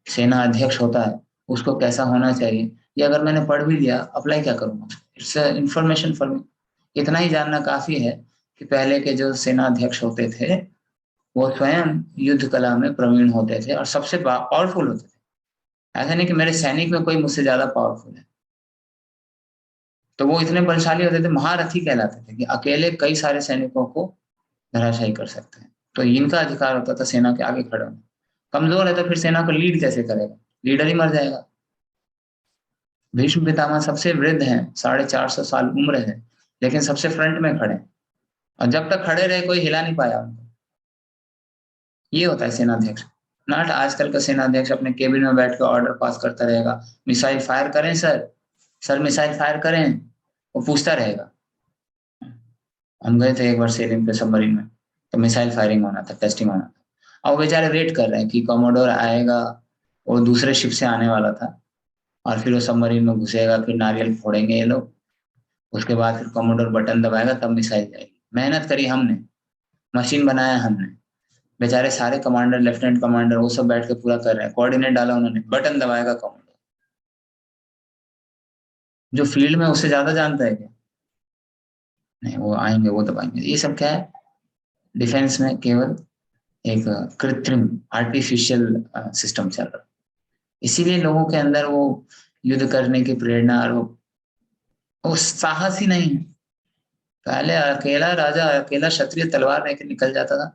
सेना अध्यक्ष होता है उसको कैसा होना चाहिए, ये अगर मैंने पढ़ भी लिया, अप्लाई क्या करूंगा? It's information for me. इतना ही जानना काफी है कि पहले के जो सेना अध्यक्ष होते थे वो स्वयं युद्ध कला में प्रवीण होते थे और सबसे पावरफुल होते थे। ऐसा नहीं कि मेरे सैनिक में कोई मुझसे ज्यादा पावरफुल है, तो वो इतने बलशाली होते थे, महारथी कहलाते थे कि अकेले कई सारे सैनिकों को धराशायी कर सकते हैं। तो इनका अधिकार होता था सेना के आगे खड़े होने। कमजोर है तो फिर सेना को लीड कैसे करेगा, लीडर ही मर जाएगा। भीष्म पितामह सबसे वृद्ध हैं, 450 साल उम्र है, लेकिन सबसे फ्रंट में खड़े हैं, और जब तक खड़े रहे कोई हिला नहीं पाया उनको। ये होता है सेनाध्यक्ष। नॉट आजकल का सेनाध्यक्ष अपने केबिन में बैठ कर ऑर्डर पास करता रहेगा, मिसाइल फायर करें सर, सर मिसाइल फायर करें, वो पूछता रहेगा। हम गए थे एक बार सेलिंग पे सबमरीन में, तो मिसाइल फायरिंग होना था, टेस्टिंग होना था, और बेचारे वेट कर रहे हैं कि कॉमोडोर आएगा, वो दूसरे शिप से आने वाला था, और फिर वो सबमरीन में घुसेगा, फिर नारियल फोड़ेंगे ये लोग, उसके बाद फिर कॉमोडोर बटन दबाएगा तब मिसाइल जाएगी। मेहनत करी हमने, मशीन बनाया हमने, बेचारे सारे कमांडर, लेफ्टिनेंट कमांडर, वो सब बैठ के पूरा कर रहे हैं, कोऑर्डिनेट डाला उन्होंने, बटन दबाएगा कॉमोडोर। जो फील्ड में उससे ज्यादा जानता है क्या? नहीं, वो आएंगे वो दबाएंगे। ये सब क्या है, डिफेंस में केवल एक कृत्रिम आर्टिफिशियल सिस्टम चल रहा है। इसीलिए लोगों के अंदर वो युद्ध करने की प्रेरणा और वो साहस ही नहीं है। पहले अकेला राजा, अकेला क्षत्रिय तलवार लेके निकल जाता था।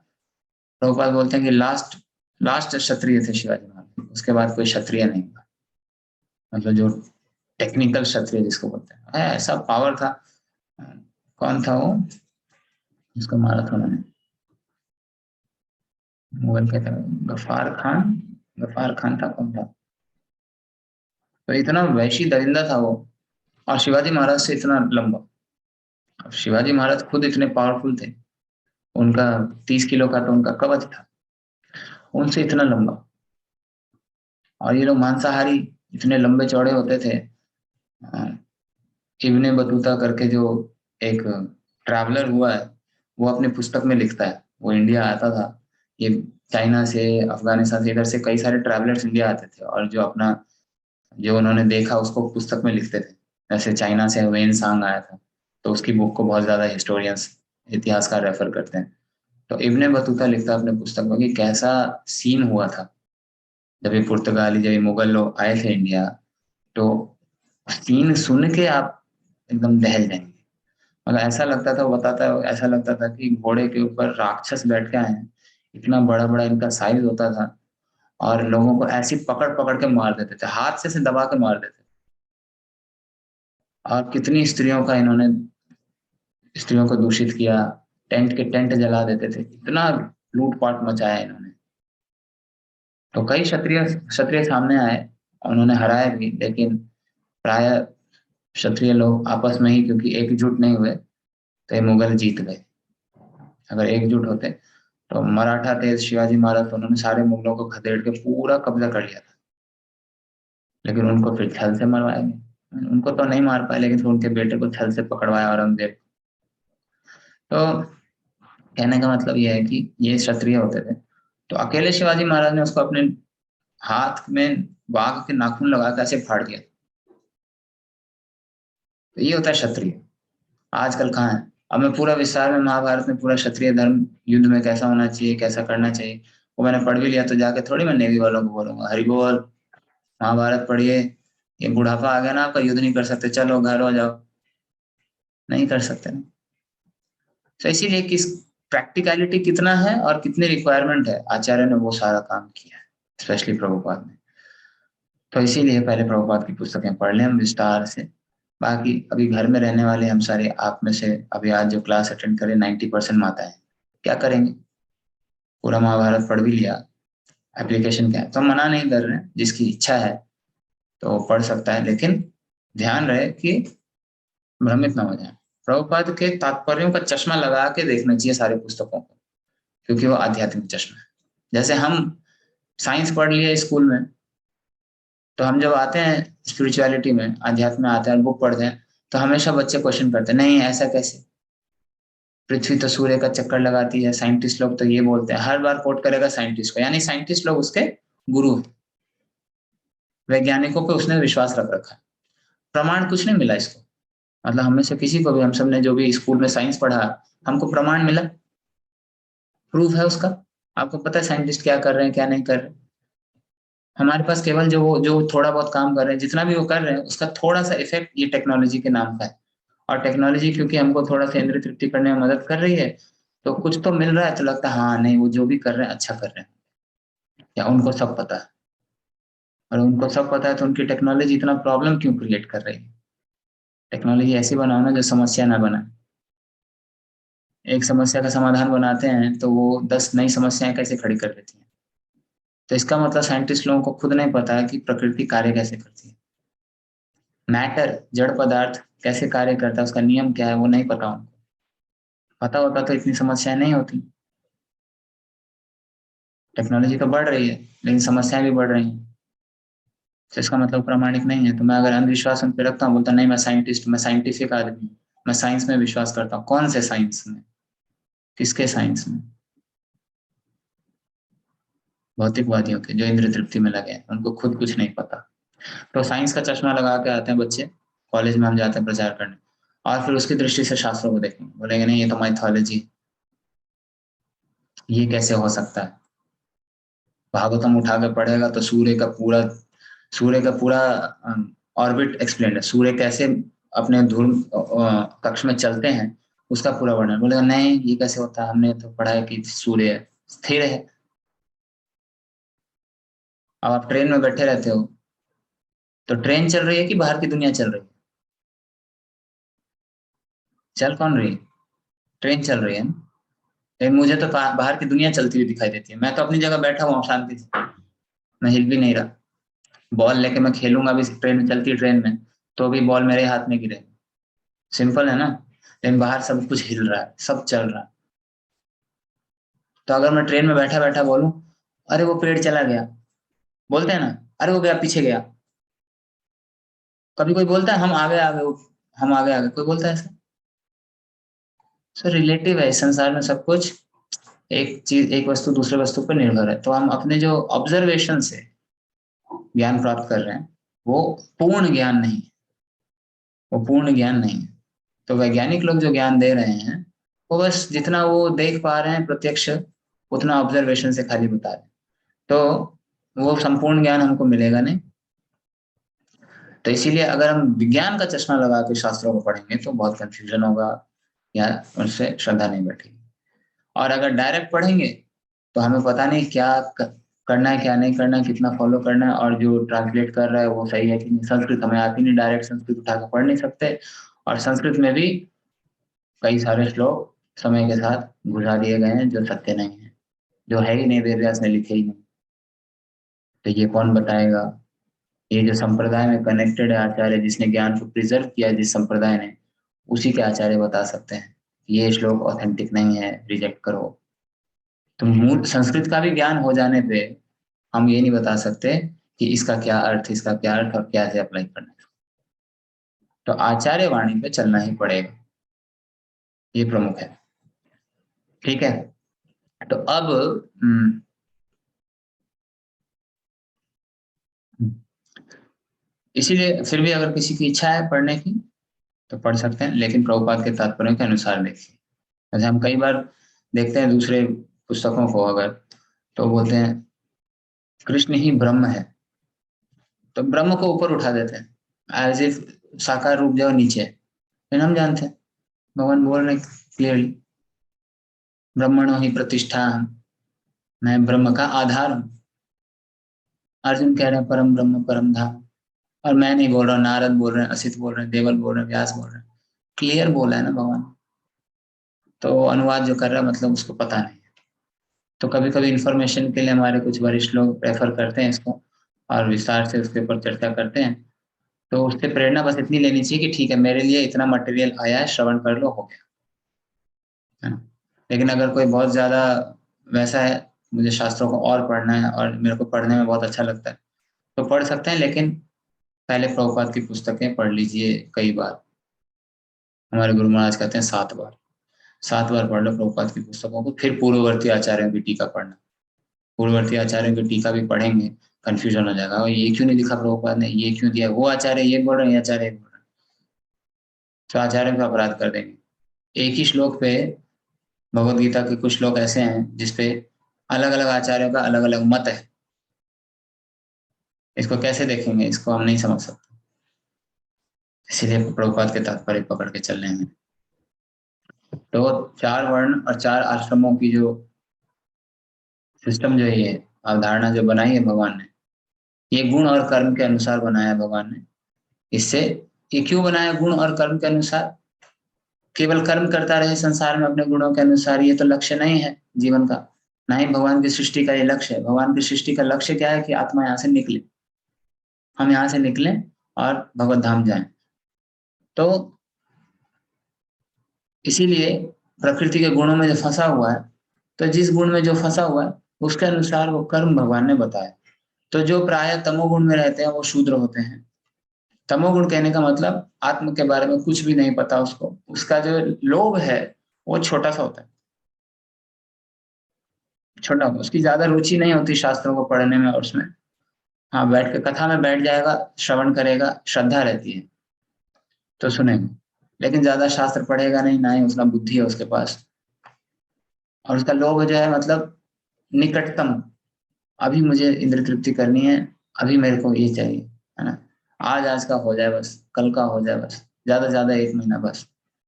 प्रभुपाद बोलते हैं कि लास्ट क्षत्रिय थे शिवाजी महाराज, उसके बाद कोई क्षत्रिय नहीं हुआ, मतलब जो टेक्निकल क्षत्रिय जिसको बोलते हैं, ऐसा पावर था। कौन था वो जिसको मारा था उन्होंने, मुगल कहते हैं गफार खान था, कौन था? तो इतना वैशी दरिंदा था वो, और शिवाजी महाराज से इतना लंबा। अब शिवाजी महाराज खुद इतने पावरफुल थे, उनका 30 किलो का तो उनका कवच था, उनसे इतना लंबा। और ये लोग मांसाहारी, इतने लंबे चौड़े होते थे। इब्ने बतूता करके जो एक ट्रैवलर हुआ है, वो अपने पुस्तक में लिखता है, वो इंडिया आता था, ये चाइना से, अफगानिस्तान से, इधर से कई सारे ट्रैवलर्स इंडिया आते थे, और जो अपना जो उन्होंने देखा उसको पुस्तक में लिखते थे। जैसे चाइना से वेन सांग आया था, तो उसकी बुक को बहुत ज्यादा हिस्टोरियंस, इतिहासकार रेफर करते हैं। तो इब्ने बतूता लिखता है अपने पुस्तक में कि कैसा सीन हुआ था जब ये पुर्तगाली, जब ये मुगल लोग आए थे इंडिया, तो सीन सुन के आप एकदम दहल जाएंगे। मतलब ऐसा लगता था, वो बताता है, ऐसा लगता था कि घोड़े के ऊपर राक्षस बैठ के आए हैं, इतना बड़ा बड़ा इनका साइज होता था, और लोगों को ऐसी पकड़ पकड़ के मार देते थे, हाथ से दबा के मार देते थे। और कितनी स्त्रियों का इन्होंने, स्त्रियों को दूषित किया, टेंट के टेंट जला देते थे, इतना लूटपाट मचाया इन्होंने। तो कई क्षत्रिय क्षत्रिय सामने आए, उन्होंने हराया भी, लेकिन प्राय क्षत्रिय लोग आपस में ही क्योंकि एकजुट नहीं हुए तो ये मुगल जीत गए। अगर एकजुट होते तो मराठा थे शिवाजी महाराज, तो उन्होंने सारे मुगलों को खदेड़ के पूरा कब्जा कर लिया था, लेकिन उनको फिर छल से मरवाया गया। उनको तो नहीं मार पाए, लेकिन फिर उनके बेटे को छल से पकड़वाया औरंगजेब। तो कहने का मतलब यह है कि ये क्षत्रिय होते थे, तो अकेले शिवाजी महाराज ने उसको अपने हाथ में बाघ के नाखून लगा के ऐसे फाड़ दिया। तो ये होता है क्षत्रिय। आजकल कहाँ है? अब मैं पूरा विस्तार में महाभारत में पूरा क्षत्रिय धर्म युद्ध में कैसा होना चाहिए, कैसा करना चाहिए, वो मैंने पढ़ भी लिया, तो जाके थोड़ी मैं नेवी वालों को बोलूंगा हरि बोल महाभारत पढ़िए, ये बुढ़ापा आ गया ना आपका, युद्ध नहीं कर सकते, चलो घर हो जाओ, नहीं कर सकते ना। तो इसीलिए किस प्रैक्टिकलिटी कितना है और कितनी रिक्वायरमेंट है, आचार्य ने वो सारा काम किया है, स्पेशली प्रभुपाद ने। तो इसीलिए पहले प्रभुपाद की पुस्तकें पढ़ लें हम विस्तार से। बाकी अभी घर में रहने वाले हम सारे, आप में से अभी आज जो क्लास अटेंड करें 90% माता है, क्या करेंगे? पूरा महाभारत पढ़ भी लिया, एप्लीकेशन क्या है? तो हम मना नहीं कर रहे हैं, जिसकी इच्छा है तो पढ़ सकता है, लेकिन ध्यान रहे कि भ्रमित ना हो जाए। प्रभुपाद के तात्पर्यों का चश्मा लगा के देखना चाहिए सारी पुस्तकों को, क्योंकि वो आध्यात्मिक चश्मा है। जैसे हम साइंस पढ़ लिए स्कूल में, तो हम जब आते हैं स्पिरिचुअलिटी में, अध्यात्म में आते हैं, बुक पढ़ते हैं, तो हमेशा बच्चे क्वेश्चन करते हैं, नहीं ऐसा कैसे, पृथ्वी तो सूर्य का चक्कर लगाती है, साइंटिस्ट लोग तो ये बोलते हैं, हर बार कोट करेगा साइंटिस्ट को, यानी साइंटिस्ट लोग उसके गुरु हैं, वैज्ञानिकों पे उसने विश्वास रख रखा है। प्रमाण कुछ नहीं मिला इसको, मतलब हमें से किसी को भी, हम सब ने जो भी स्कूल में साइंस पढ़ा, हमको प्रमाण मिला, प्रूफ है उसका? आपको पता है साइंटिस्ट क्या कर रहे हैं क्या नहीं कर रहे? हमारे पास केवल जो थोड़ा बहुत काम कर रहे हैं, जितना भी वो कर रहे हैं, उसका थोड़ा सा इफेक्ट ये टेक्नोलॉजी के नाम का है। और टेक्नोलॉजी क्योंकि हमको थोड़ा सा इंद्रिय तृप्ति करने में मदद कर रही है, तो कुछ तो मिल रहा है, तो लगता है हाँ नहीं वो जो भी कर रहे हैं अच्छा कर रहे हैं, या उनको सब पता है। और उनको सब पता है तो उनकी टेक्नोलॉजी इतना प्रॉब्लम क्यों क्रिएट कर रही है? टेक्नोलॉजी ऐसी बनाओ ना जो समस्या ना बनाए। एक समस्या का समाधान बनाते हैं तो वो 10 नई समस्याएं कैसे खड़ी कर देती हैं। तो इसका मतलब साइंटिस्ट लोगों को खुद नहीं पता है कि प्रकृति कार्य कैसे करती है, मैटर जड़ पदार्थ कैसे कार्य करता है, उसका नियम क्या है वो नहीं पता उनको। पता होता तो इतनी समस्याएं नहीं होती। टेक्नोलॉजी तो बढ़ रही है लेकिन समस्याएं भी बढ़ रही हैं, तो इसका मतलब प्रामाणिक नहीं है। तो मैं अगर अंधविश्वास उन पे रखता हूँ, बोलता नहीं मैं साइंटिस्ट, मैं साइंटिफिक आदमी हूँ, मैं साइंस में विश्वास करता हूँ। कौन से साइंस में? किसके साइंस में? भौतिकवादियों के, जो इंद्र तृप्ति में लगे हैं, उनको खुद कुछ नहीं पता। तो साइंस का चश्मा लगा के आते हैं बच्चे, कॉलेज में हम जाते हैं प्रचार करने, और फिर उसकी दृष्टि से शास्त्रों को देखेंगे, बोलेंगे नहीं ये तो माइथोलॉजी, ये कैसे हो सकता है। भागवतम उठा के पढ़ेगा तो सूर्य का पूरा ऑर्बिट एक्सप्लेन है, सूर्य कैसे अपने ध्रुव कक्ष में चलते हैं उसका पूरा वर्णन। बोलेगा नहीं ये कैसे होता है, हमने तो पढ़ा है कि सूर्य स्थिर है। अब आप ट्रेन में बैठे रहते हो, तो ट्रेन चल रही है कि बाहर की दुनिया चल रही है? चल कौन रही है? ट्रेन चल रही है ना। लेकिन मुझे तो बाहर की दुनिया चलती हुई दिखाई देती है। मैं तो अपनी जगह बैठा हुआ शांति से, मैं हिल भी नहीं रहा। बॉल लेके मैं खेलूंगा भी ट्रेन में, चलती ट्रेन में, तो भी बॉल मेरे हाथ में गिरे। सिंपल है ना। लेकिन बाहर सब कुछ हिल रहा है, सब चल रहा है। तो अगर मैं ट्रेन में बैठा बैठा बोलूं अरे वो पेड़ चला गया, बोलते हैं ना, अरे वो गया पीछे गया। कभी कोई बोलता है हम आगे आगे, हम आगे आगे, कोई बोलता है ऐसा? सो रिलेटिव है संसार में सब कुछ। एक चीज, एक वस्तु दूसरे वस्तु पर निर्भर है। तो हम अपने जो ऑब्जर्वेशन से ज्ञान प्राप्त कर रहे हैं वो पूर्ण ज्ञान नहीं है, वो पूर्ण ज्ञान नहीं है। तो वैज्ञानिक लोग जो ज्ञान दे रहे हैं वो बस जितना वो देख पा रहे हैं प्रत्यक्ष, उतना ऑब्जर्वेशन से खाली बता रहे हैं। तो वो संपूर्ण ज्ञान हमको मिलेगा नहीं। तो इसीलिए अगर हम विज्ञान का चश्मा लगा के शास्त्रों को पढ़ेंगे तो बहुत कंफ्यूजन होगा या उनसे श्रद्धा नहीं बैठेगी। और अगर डायरेक्ट पढ़ेंगे तो हमें पता नहीं क्या करना है क्या नहीं करना है, कितना फॉलो करना है, और जो ट्रांसलेट कर रहा है वो सही है कि नहीं। संस्कृत हमें आती नहीं, डायरेक्ट संस्कृत उठा कर पढ़ नहीं सकते। और संस्कृत में भी कई सारे श्लोक समय के साथ घुसा दिए गए हैं जो सत्य नहीं है, जो है ही नहीं, वेद व्यास ने लिखे ही नहीं। तो ये कौन बताएगा? ये जो संप्रदाय में कनेक्टेड है आचार्य, जिसने ज्ञान को प्रिजर्व किया जिस संप्रदाय ने, उसी के आचार्य बता सकते हैं ये श्लोक ऑथेंटिक नहीं है, रिजेक्ट करो। तो मूल संस्कृत का भी ज्ञान हो जाने पे हम ये नहीं बता सकते कि इसका क्या अर्थ, इसका क्या अर्थ और क्या से अप्लाई करना है। तो आचार्य वाणी पे चलना ही पड़ेगा, ये प्रमुख है। ठीक है, तो अब इसीलिए फिर भी अगर किसी की इच्छा है पढ़ने की तो पढ़ सकते हैं, लेकिन प्रभुपाद के तात्पर्य के अनुसार देखिए। जैसे हम कई बार देखते हैं दूसरे पुस्तकों को, अगर तो बोलते हैं कृष्ण ही ब्रह्म है, तो ब्रह्म को ऊपर उठा देते हैं एज इफ साकार रूप जो नीचे है। लेकिन हम जानते हैं भगवान बोल रहे क्लियरली, ब्रह्मणो ही प्रतिष्ठा, मैं ब्रह्म का आधार हूं। अर्जुन कह रहे हैं परम ब्रह्म परम धाम, और मैं नहीं बोल रहा, नारद बोल रहे हैं, असित बोल रहे हैं, देवल बोल रहे हैं, व्यास बोल रहे हैं, क्लियर बोला है ना भगवान। तो अनुवाद जो कर रहा है मतलब उसको पता नहीं है। तो कभी कभी इंफॉर्मेशन के लिए हमारे कुछ वरिष्ठ लोग प्रेफर करते हैं इसको और विस्तार से उसके ऊपर चर्चा करते हैं। तो उससे प्रेरणा बस इतनी लेनी चाहिए कि ठीक है मेरे लिए इतना मटेरियल आया है, श्रवण कर लो, हो गया, है ना। लेकिन अगर कोई बहुत ज्यादा वैसा है, मुझे शास्त्रों को और पढ़ना है और मेरे को पढ़ने में बहुत अच्छा लगता है, तो पढ़ सकते हैं, लेकिन पहले प्रभुपाद की पुस्तकें पढ़ लीजिए कई बार। हमारे गुरु महाराज कहते हैं 7 बार, 7 बार पढ़ लो प्रभुपाद की पुस्तकों को, फिर पूर्ववर्ती आचार्यों की टीका पढ़ना। पूर्ववर्ती आचार्यों की टीका भी पढ़ेंगे, कंफ्यूजन हो जाएगा, और ये क्यों नहीं लिखा प्रभुपाद ने, ये क्यों दिया, वो आचार्य ये बोल रहे हैं, ये आचार्य बोल रहे हैं, तो आचार्यों का अपराध कर देंगे। एक ही श्लोक पे भगवत गीता के कुछ श्लोक ऐसे हैं जिसपे अलग अलग आचार्यों का अलग अलग मत है, इसको कैसे देखेंगे, इसको हम नहीं समझ सकते। इसीलिए प्रभुपाद के तात्पर्य पकड़ के चल रहे हैं। तो 4 वर्ण और 4 आश्रमों की जो सिस्टम जो ये अवधारणा जो बनाई है भगवान ने, ये गुण और कर्म के अनुसार बनाया है भगवान ने। इससे ये क्यों बनाया गुण और कर्म के अनुसार? केवल कर्म करता रहे संसार में अपने गुणों के अनुसार, ये तो लक्ष्य नहीं है जीवन का, ना ही भगवान की सृष्टि का ये लक्ष्य है। भगवान की सृष्टि का लक्ष्य क्या है कि आत्मा यहाँ से निकले, हम यहाँ से निकलें और भगवत धाम जाएं। तो इसीलिए प्रकृति के गुणों में जो फंसा हुआ है, तो जिस गुण में जो फंसा हुआ है उसके अनुसार वो कर्म भगवान ने बताया। तो जो प्राय तमोगुण में रहते हैं वो शूद्र होते हैं। तमोगुण कहने का मतलब आत्म के बारे में कुछ भी नहीं पता उसको, उसका जो लोभ है वो छोटा सा होता है, छोटा, उसकी ज्यादा रुचि नहीं होती शास्त्रों को पढ़ने में और उसमें। हाँ, बैठ के कथा में बैठ जाएगा, श्रवण करेगा, श्रद्धा रहती है तो सुनेगा, लेकिन ज्यादा शास्त्र पढ़ेगा नहीं, ना ही उतना बुद्धि है उसके पास। और उसका लोभ जो है मतलब निकटतम, अभी मुझे इंद्र तृप्ति करनी है, अभी मेरे को ये चाहिए, है ना, आज का हो जाए बस, कल का हो जाए बस, ज्यादा 1 महीना बस,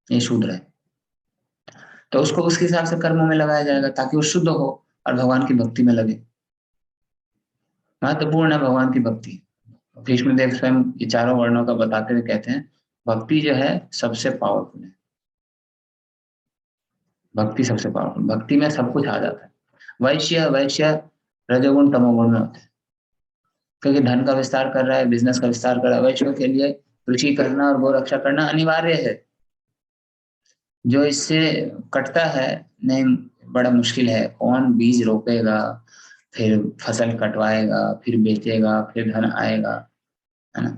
ये शूद्र है। तो उसको उसके हिसाब से कर्मों में लगाया जाएगा ताकि वो शुद्ध हो और भगवान की भक्ति में लगे। महत्वपूर्ण है भगवान की भक्ति। भीष्मदेव स्वयं ये 4 वर्णों का बताते हुए कहते हैं भक्ति जो है सबसे पावरफुल है, भक्ति सबसे पावरफुल, भक्ति में सब कुछ आ जाता है। वैश्य रजोगुण तमोगुण में होते हैं, क्योंकि धन का विस्तार कर रहा है, बिजनेस का विस्तार कर रहा है। वैश्यों के लिए कृषि करना और गौ रक्षा करना अनिवार्य है। जो इससे कटता है नहीं, बड़ा मुश्किल है। कौन बीज रोपेगा, फिर फसल कटवाएगा, फिर बेचेगा, फिर धन आएगा, है ना।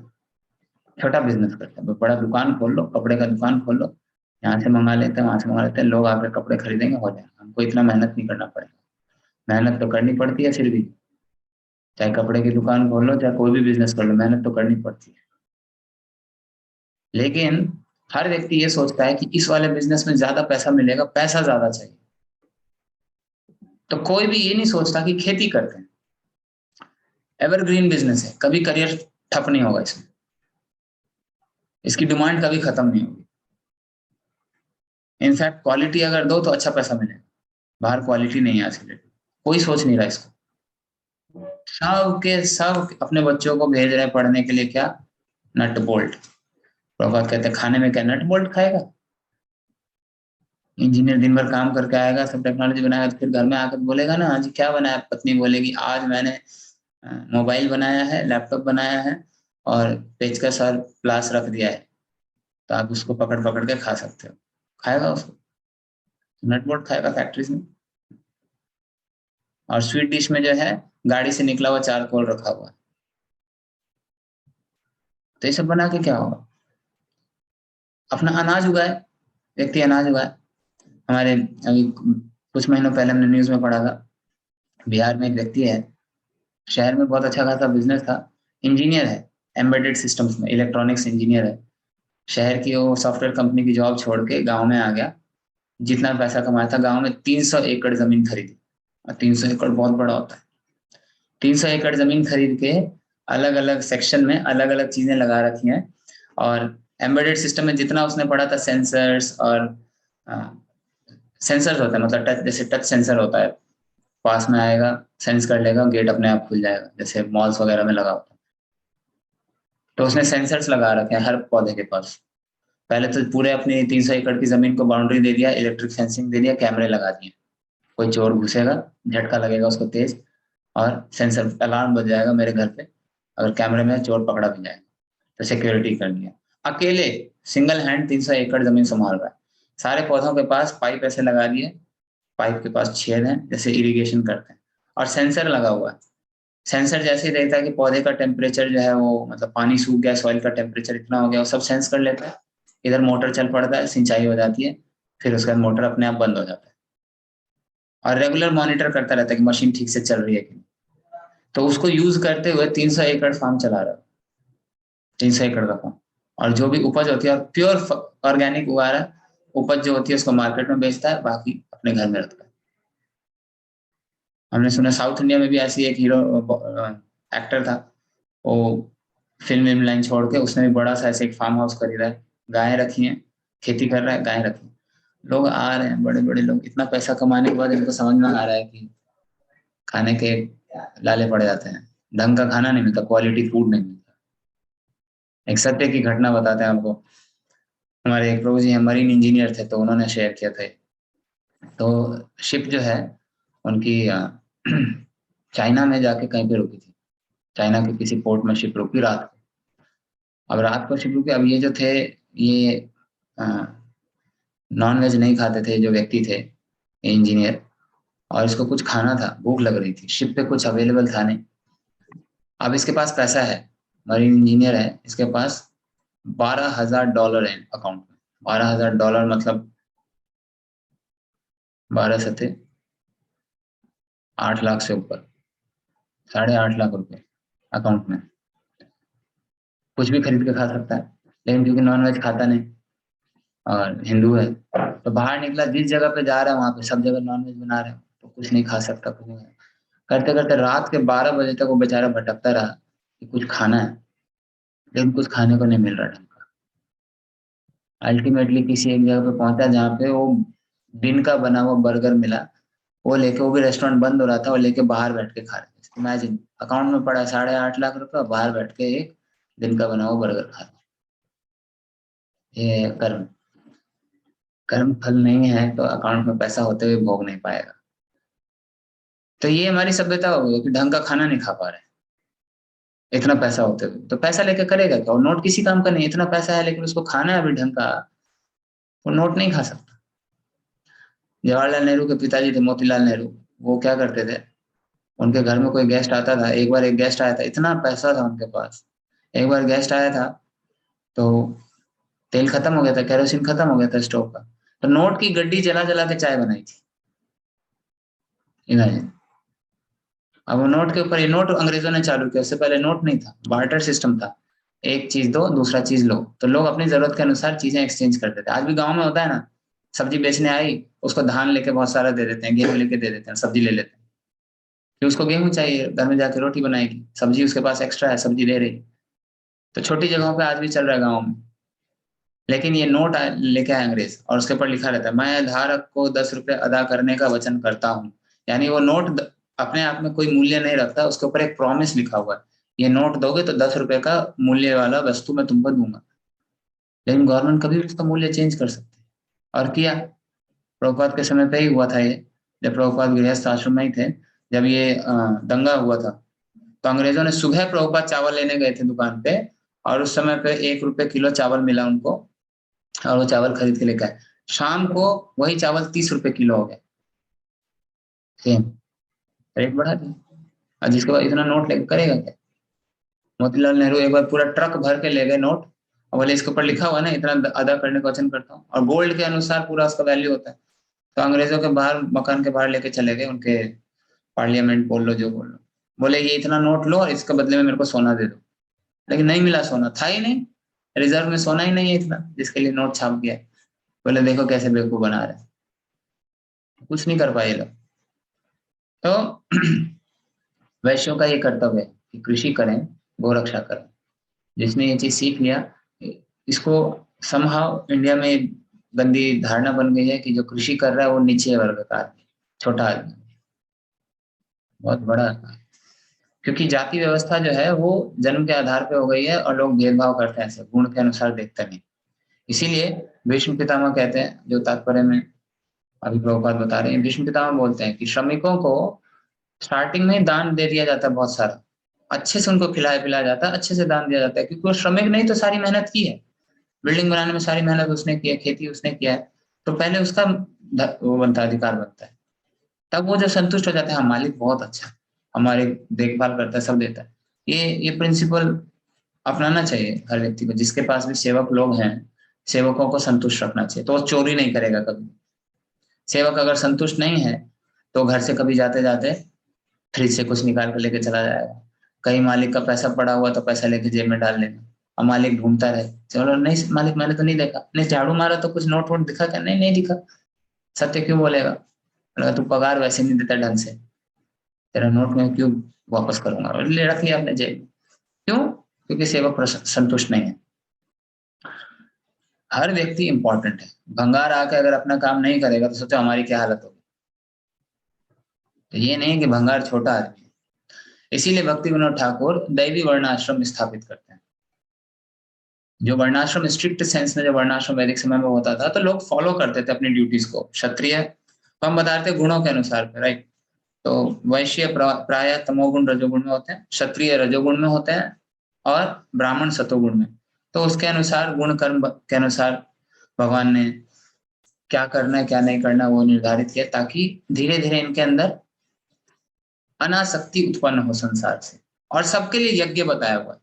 छोटा बिजनेस करते हैं, बड़ा दुकान खोल लो, कपड़े का दुकान खोल लो, यहाँ से मंगा लेते हैं, वहां से मंगा लेते हैं, लोग आकर कपड़े खरीदेंगे, हो जाएगा, हमको इतना मेहनत नहीं करना पड़ेगा। मेहनत तो करनी पड़ती है फिर भी, चाहे कपड़े की दुकान खोल लो, चाहे कोई भी बिजनेस कर लो, मेहनत तो करनी पड़ती है। लेकिन हर व्यक्ति ये सोचता है कि इस वाले बिजनेस में ज्यादा पैसा मिलेगा, पैसा ज्यादा चाहिए, तो कोई भी ये नहीं सोचता कि खेती करते हैं, एवरग्रीन बिजनेस है, कभी करियर ठप नहीं होगा इसमें, इसकी डिमांड कभी खत्म नहीं होगी। इनफैक्ट क्वालिटी अगर दो तो अच्छा पैसा मिलेगा, बाहर क्वालिटी नहीं है आज, कोई सोच नहीं रहा इसको। सब के सब अपने बच्चों को भेज रहे हैं पढ़ने के लिए, क्या, नट बोल्ट। प्रभात कहते हैं खाने में क्या नट बोल्ट खाएगा? इंजीनियर दिन भर काम करके आएगा, सब टेक्नोलॉजी बनाएगा, तो फिर घर में आकर बोलेगा ना जी क्या बनाया, पत्नी बोलेगी आज मैंने मोबाइल बनाया है, लैपटॉप बनाया है, और पेचकस और प्लास रख दिया है, तो आप उसको पकड़ पकड़ के खा सकते हो। खाएगा उसको? नट बोल्ट खाएगा फैक्ट्रीज में। और स्वीट डिश में जो है गाड़ी से निकला हुआ चारकोल रखा हुआ है। तो ये सब बना के क्या होगा? अपना अनाज उगाए, व्यक्ति अनाज उगाए। हमारे अभी कुछ महीनों पहले हमने न्यूज में पढ़ा था, बिहार में एक व्यक्ति है, शहर में बहुत अच्छा खासा बिजनेस था, इंजीनियर है, एम्बेडेड सिस्टम्स में इलेक्ट्रॉनिक्स इंजीनियर है। शहर की वो सॉफ्टवेयर कंपनी की जॉब छोड़ के गांव में आ गया। जितना पैसा कमाया था गांव में 300 एकड़ जमीन खरीदी, और 300 एकड़ बहुत बड़ा होता है। 300 एकड़ जमीन खरीद के अलग अलग सेक्शन में अलग अलग चीजें लगा रखी हैं। और एम्बेडेड सिस्टम में जितना उसने पढ़ा था, सेंसर्स और सेंसर्स होता है, मतलब टच, जैसे टच सेंसर होता है, पास में आएगा, सेंस कर लेगा, गेट अपने आप खुल जाएगा, जैसे मॉल्स वगैरह में लगा होता है। तो उसने सेंसर्स लगा रखे हैं हर पौधे के पास। पहले तो पूरे अपनी 300 एकड़ की जमीन को बाउंड्री दे दिया, इलेक्ट्रिक फेंसिंग दे दिया, कैमरे लगा दिए। कोई चोर घुसेगा, झटका लगेगा उसको तेज, और सेंसर अलार्म बज जाएगा मेरे घर पे, अगर कैमरे में चोर पकड़ा भी जाएगा। तो सिक्योरिटी कर दिया। अकेले सिंगल हैंड 300 एकड़ जमीन संभाल रहा है। सारे पौधों के पास पाइप ऐसे लगा दिए, पाइप के पास छेद हैं जैसे इरिगेशन करते हैं, और सेंसर लगा हुआ है। सेंसर जैसे ही देखता है कि पौधे का टेम्परेचर जो है वो, मतलब पानी सूख गया, सॉइल का टेम्परेचर इतना हो गया, वो सब सेंस कर लेता है। इधर मोटर चल पड़ता है, सिंचाई हो जाती है, फिर उसके बाद मोटर अपने आप बंद हो जाता है। और रेगुलर मॉनिटर करता रहता है कि मशीन ठीक से चल रही है कि नहीं। तो उसको यूज करते हुए 300 एकड़ फार्म चला रहा है, 300 एकड़ का फार्म। और जो भी उपज होती है, और प्योर ऑर्गेनिक उगा रहा है, उपज जो होती है उसको मार्केट में बेचता है, बाकी अपने घर में रखता है। हमने सुना साउथ इंडिया में भी ऐसी एक हीरो एक्टर था, वो फिल्म लाइन छोड़ के उसने भी बड़ा सा ऐसे एक फार्म हाउस खरीदा है, गायें रखी हैं, खेती कर रहा है, गायें रखी। लोग आ रहे हैं, बड़े बड़े लोग, इतना पैसा कमाने के बाद इनको समझ में आ रहा है कि खाने के लाले पड़ जाते हैं, ढंग का खाना नहीं मिलता, क्वालिटी फूड नहीं मिलता। एक सत्य की घटना बताते हैं आपको। हमारे एक प्रभु जी हैं, मरीन इंजीनियर थे, तो उन्होंने शेयर किया था। तो शिप जो है उनकी चाइना में जाके कहीं पे रुकी थी, चाइना के किसी पोर्ट में शिप रुकी रात को। अब रात को शिप रुकी, अब ये जो थे, ये नॉन वेज नहीं खाते थे जो व्यक्ति थे, इंजीनियर, और इसको कुछ खाना था, भूख लग रही थी, शिप पे कुछ अवेलेबल था नहीं। अब इसके पास पैसा है, मरीन इंजीनियर है, इसके पास $12,000 है अकाउंट में। $12,000 मतलब 12 सत्ते 8 लाख से ऊपर, 8.5 लाख रुपए अकाउंट में। कुछ भी खरीद के खा सकता है, लेकिन क्योंकि नॉन वेज खाता नहीं और हिंदू है, तो बाहर निकला, जिस जगह पे जा रहा है वहां पे सब जगह नॉन वेज बना रहे हैं, तो कुछ नहीं खा सकता, कुछ नहीं। करते करते रात के 12 बजे तक वो बेचारा भटकता रहा कि कुछ खाना है, लेकिन कुछ खाने को नहीं मिल रहा ढंग का। अल्टीमेटली किसी एक जगह पे पहुंचा जहाँ पे वो दिन का बना हुआ बर्गर मिला, वो लेके, वो भी रेस्टोरेंट बंद हो रहा था, वो लेके बाहर बैठ के खा रहे थे। इमेजिन, अकाउंट में पड़ा 8.5 लाख रुपए, बाहर बैठ के एक दिन का बना हुआ बर्गर खा रहे। ये कर्म, कर्म फल नहीं है तो अकाउंट में पैसा होते हुए भोग नहीं पाएगा। तो ये हमारी सभ्यता हो गई कि ढंग का खाना नहीं खा पा रहे, इतना पैसा होते हुए। तो पैसा लेके करेगा क्या? और नोट किसी काम का नहीं, इतना पैसा है लेकिन उसको खाना है अभी ढंग का, वो नोट नहीं खा सकता। जवाहरलाल नेहरू के पिताजी थे, मोतीलाल नेहरू, वो क्या करते थे, उनके घर में कोई गेस्ट आता था, एक बार एक गेस्ट आया था, इतना पैसा था उनके पास, एक बार गेस्ट आया था तो तेल खत्म हो गया था, केरोसिन खत्म हो गया था स्टोव का, तो नोट की गड्डी जला जला के चाय बनाई थी। इमेजिन। अब वो नोट के ऊपर, ये नोट अंग्रेजों ने चालू किया, उससे पहले नोट नहीं था, बार्टर सिस्टम था, एक चीज दो दूसरा चीज लो, तो लोग अपनी जरूरत के अनुसार चीजें एक्सचेंज करते थे। आज भी गांव में होता है ना, सब्जी बेचने आई, उसको धान लेके बहुत सारा दे देते हैं, गेहूं लेके दे देते हैं, सब्जी ले लेते हैं, कि उसको गेहूं चाहिए, घर में जाके रोटी बनाएगी, सब्जी उसके पास एक्स्ट्रा है, सब्जी दे रही। तो छोटी जगहों पे आज भी चल रहा है गाँव में। लेकिन ये नोट लेके आए अंग्रेज, और उसके ऊपर लिखा रहता है, मैं धारक को 10 रुपए अदा करने का वचन करता हूँ। यानी वो नोट अपने आप में कोई मूल्य नहीं रखता, उसके ऊपर एक प्रॉमिस लिखा हुआ है, ये नोट दोगे तो 10 रुपए का मूल्य वाला वस्तु मैं तुमको दूंगा। लेकिन गवर्नमेंट कभी भी उसका मूल्य चेंज कर सकती है, और किया। प्रभुपाद के समय पे ही हुआ था ये, जब प्रभुपाद गृहस्थ आश्रम में ही थे, जब ये दंगा हुआ था, तो अंग्रेजों ने सुबह प्रभुपाद चावल लेने गए थे दुकान पे, और उस समय पे 1 रुपए किलो चावल मिला उनको, और वो चावल खरीद के लेकर आए। शाम को वही चावल 30 रुपए किलो हो गया, सेम रेट बढ़ा दिया। और जिसके बाद इतना नोट लेकर करेगा क्या? मोतीलाल नेहरू एक बार पूरा ट्रक भर के ले गए नोट, और बोले इसके ऊपर लिखा हुआ ना इतना अदा करने का वचन करता हूँ, और गोल्ड के अनुसार पूरा उसका वैल्यू होता है। तो अंग्रेजों के बाहर, मकान के बाहर लेके चले गए, उनके पार्लियामेंट बोल लो जो बोल लो, बोले ये इतना नोट लो और इसके बदले में मेरे को सोना दे दो। लेकिन नहीं मिला, सोना था ही नहीं, रिजर्व में सोना ही नहीं है इतना जिसके लिए नोट छाप गया। बोले देखो कैसे बेवकूफ बना रहे, कुछ नहीं कर पाए लोग। तो वैश्यों का ये कर्तव्य है कि कृषि करें, गौ रक्षा करें। जिसने ये चीज सीख लिया, इसको समहाउ इंडिया में गंदी धारणा बन गई है कि जो कृषि कर रहा है वो नीचे वर्ग का आदमी, छोटा आदमी, बहुत बड़ा। क्योंकि जाति व्यवस्था जो है वो जन्म के आधार पे हो गई है, और लोग भेदभाव करते हैं, ऐसे गुण के अनुसार देखते नहीं। इसीलिए भीष्म पितामह कहते हैं, जो तात्पर्य में अभी प्रभुपाद बता रहे हैं, भीष्म पितामह बोलते हैं कि श्रमिकों को स्टार्टिंग में दान दे दिया जाता है बहुत सारा, अच्छे से उनको खिलाया पिलाया जाता है, अच्छे से दान दिया जाता है, क्योंकि वो श्रमिक नहीं तो सारी मेहनत की है, बिल्डिंग बनाने में सारी मेहनत उसने की है, खेती उसने किया है, तो पहले उसका वो बनता है, अधिकार बनता है। तब वो जो संतुष्ट हो जाता है, हाँ मालिक बहुत अच्छा, हमारे देखभाल करता है, सब देता है। ये प्रिंसिपल अपनाना चाहिए हर व्यक्ति को। जिसके पास भी सेवक लोग हैं, सेवकों को संतुष्ट रखना चाहिए, तो वो चोरी नहीं करेगा कभी। सेवक अगर संतुष्ट नहीं है तो घर से कभी जाते जाते फ्रिज से कुछ निकाल कर लेके चला जाएगा। कहीं मालिक का पैसा पड़ा हुआ तो पैसा लेके जेब में डाल लेना, और मालिक ढूंढता रहे, चलो नहीं मालिक मैंने तो नहीं देखा, नहीं झाड़ू मारा तो कुछ नोट वोट दिखा क्या? नहीं दिखा। सत्य क्यों बोलेगा? तू पगार वैसे नहीं देता ढंग से, तेरा नोट में क्यों वापस करूंगा, ले रख लिया अपने जेब में। क्यों? क्योंकि सेवक संतुष्ट नहीं है। हर व्यक्ति इंपॉर्टेंट है। भंगार आके अगर अपना काम नहीं करेगा तो सोचो हमारी क्या हालत होगी। तो ये नहीं कि भंगार छोटा आदमी है। इसीलिए भक्ति विनोद ठाकुर दैवी वर्णाश्रम स्थापित करते हैं। जो वर्णाश्रम स्ट्रिक्ट सेंस में, जो वर्णाश्रम वैदिक समय में होता था, तो लोग फॉलो करते थे अपनी ड्यूटीज को। क्षत्रिय तो हम बता रहे थे गुणों के अनुसार, राइट? तो वैश्य प्राय तमोगुण रजोगुण में होते हैं, क्षत्रिय रजोगुण में होते हैं, और ब्राह्मण सतोगुण में। तो उसके अनुसार, गुण कर्म के अनुसार भगवान ने क्या करना है क्या नहीं करना वो निर्धारित किया, ताकि धीरे धीरे इनके अंदर अनासक्ति उत्पन्न हो संसार से। और सबके लिए यज्ञ बताया हुआ है।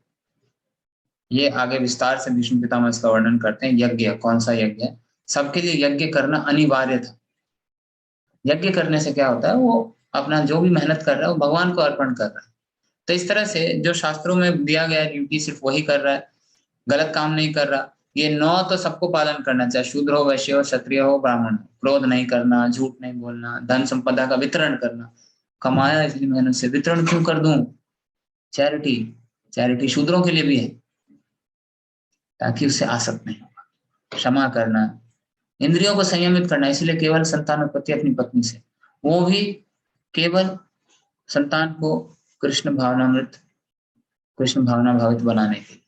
ये आगे विस्तार से भीष्म पितामह इसका वर्णन करते हैं। यज्ञ कौन सा यज्ञ है? सबके लिए यज्ञ करना अनिवार्य था। यज्ञ करने से क्या होता है, वो अपना जो भी मेहनत कर रहा है वो भगवान को अर्पण कर रहा है। तो इस तरह से जो शास्त्रों में दिया गया ड्यूटी सिर्फ वही कर रहा है, गलत काम नहीं कर रहा। ये 9 तो सबको पालन करना, चाहे शूद्र हो, वैश्य हो, क्षत्रिय हो, ब्राह्मण हो। क्रोध नहीं करना, झूठ नहीं बोलना, धन संपदा का वितरण करना, कमाया इसलिए मेहनत से वितरण क्यों कर दूं? चैरिटी शूद्रों के लिए भी है, ताकि उससे आसक्त नहीं होगा। क्षमा करना, इंद्रियों को संयमित करना, इसलिए केवल संतान उत्पत्ति अपनी पत्नी से, वो भी केवल संतान को कृष्ण भावनामृत, कृष्ण भावना भावित बनाने के लिए,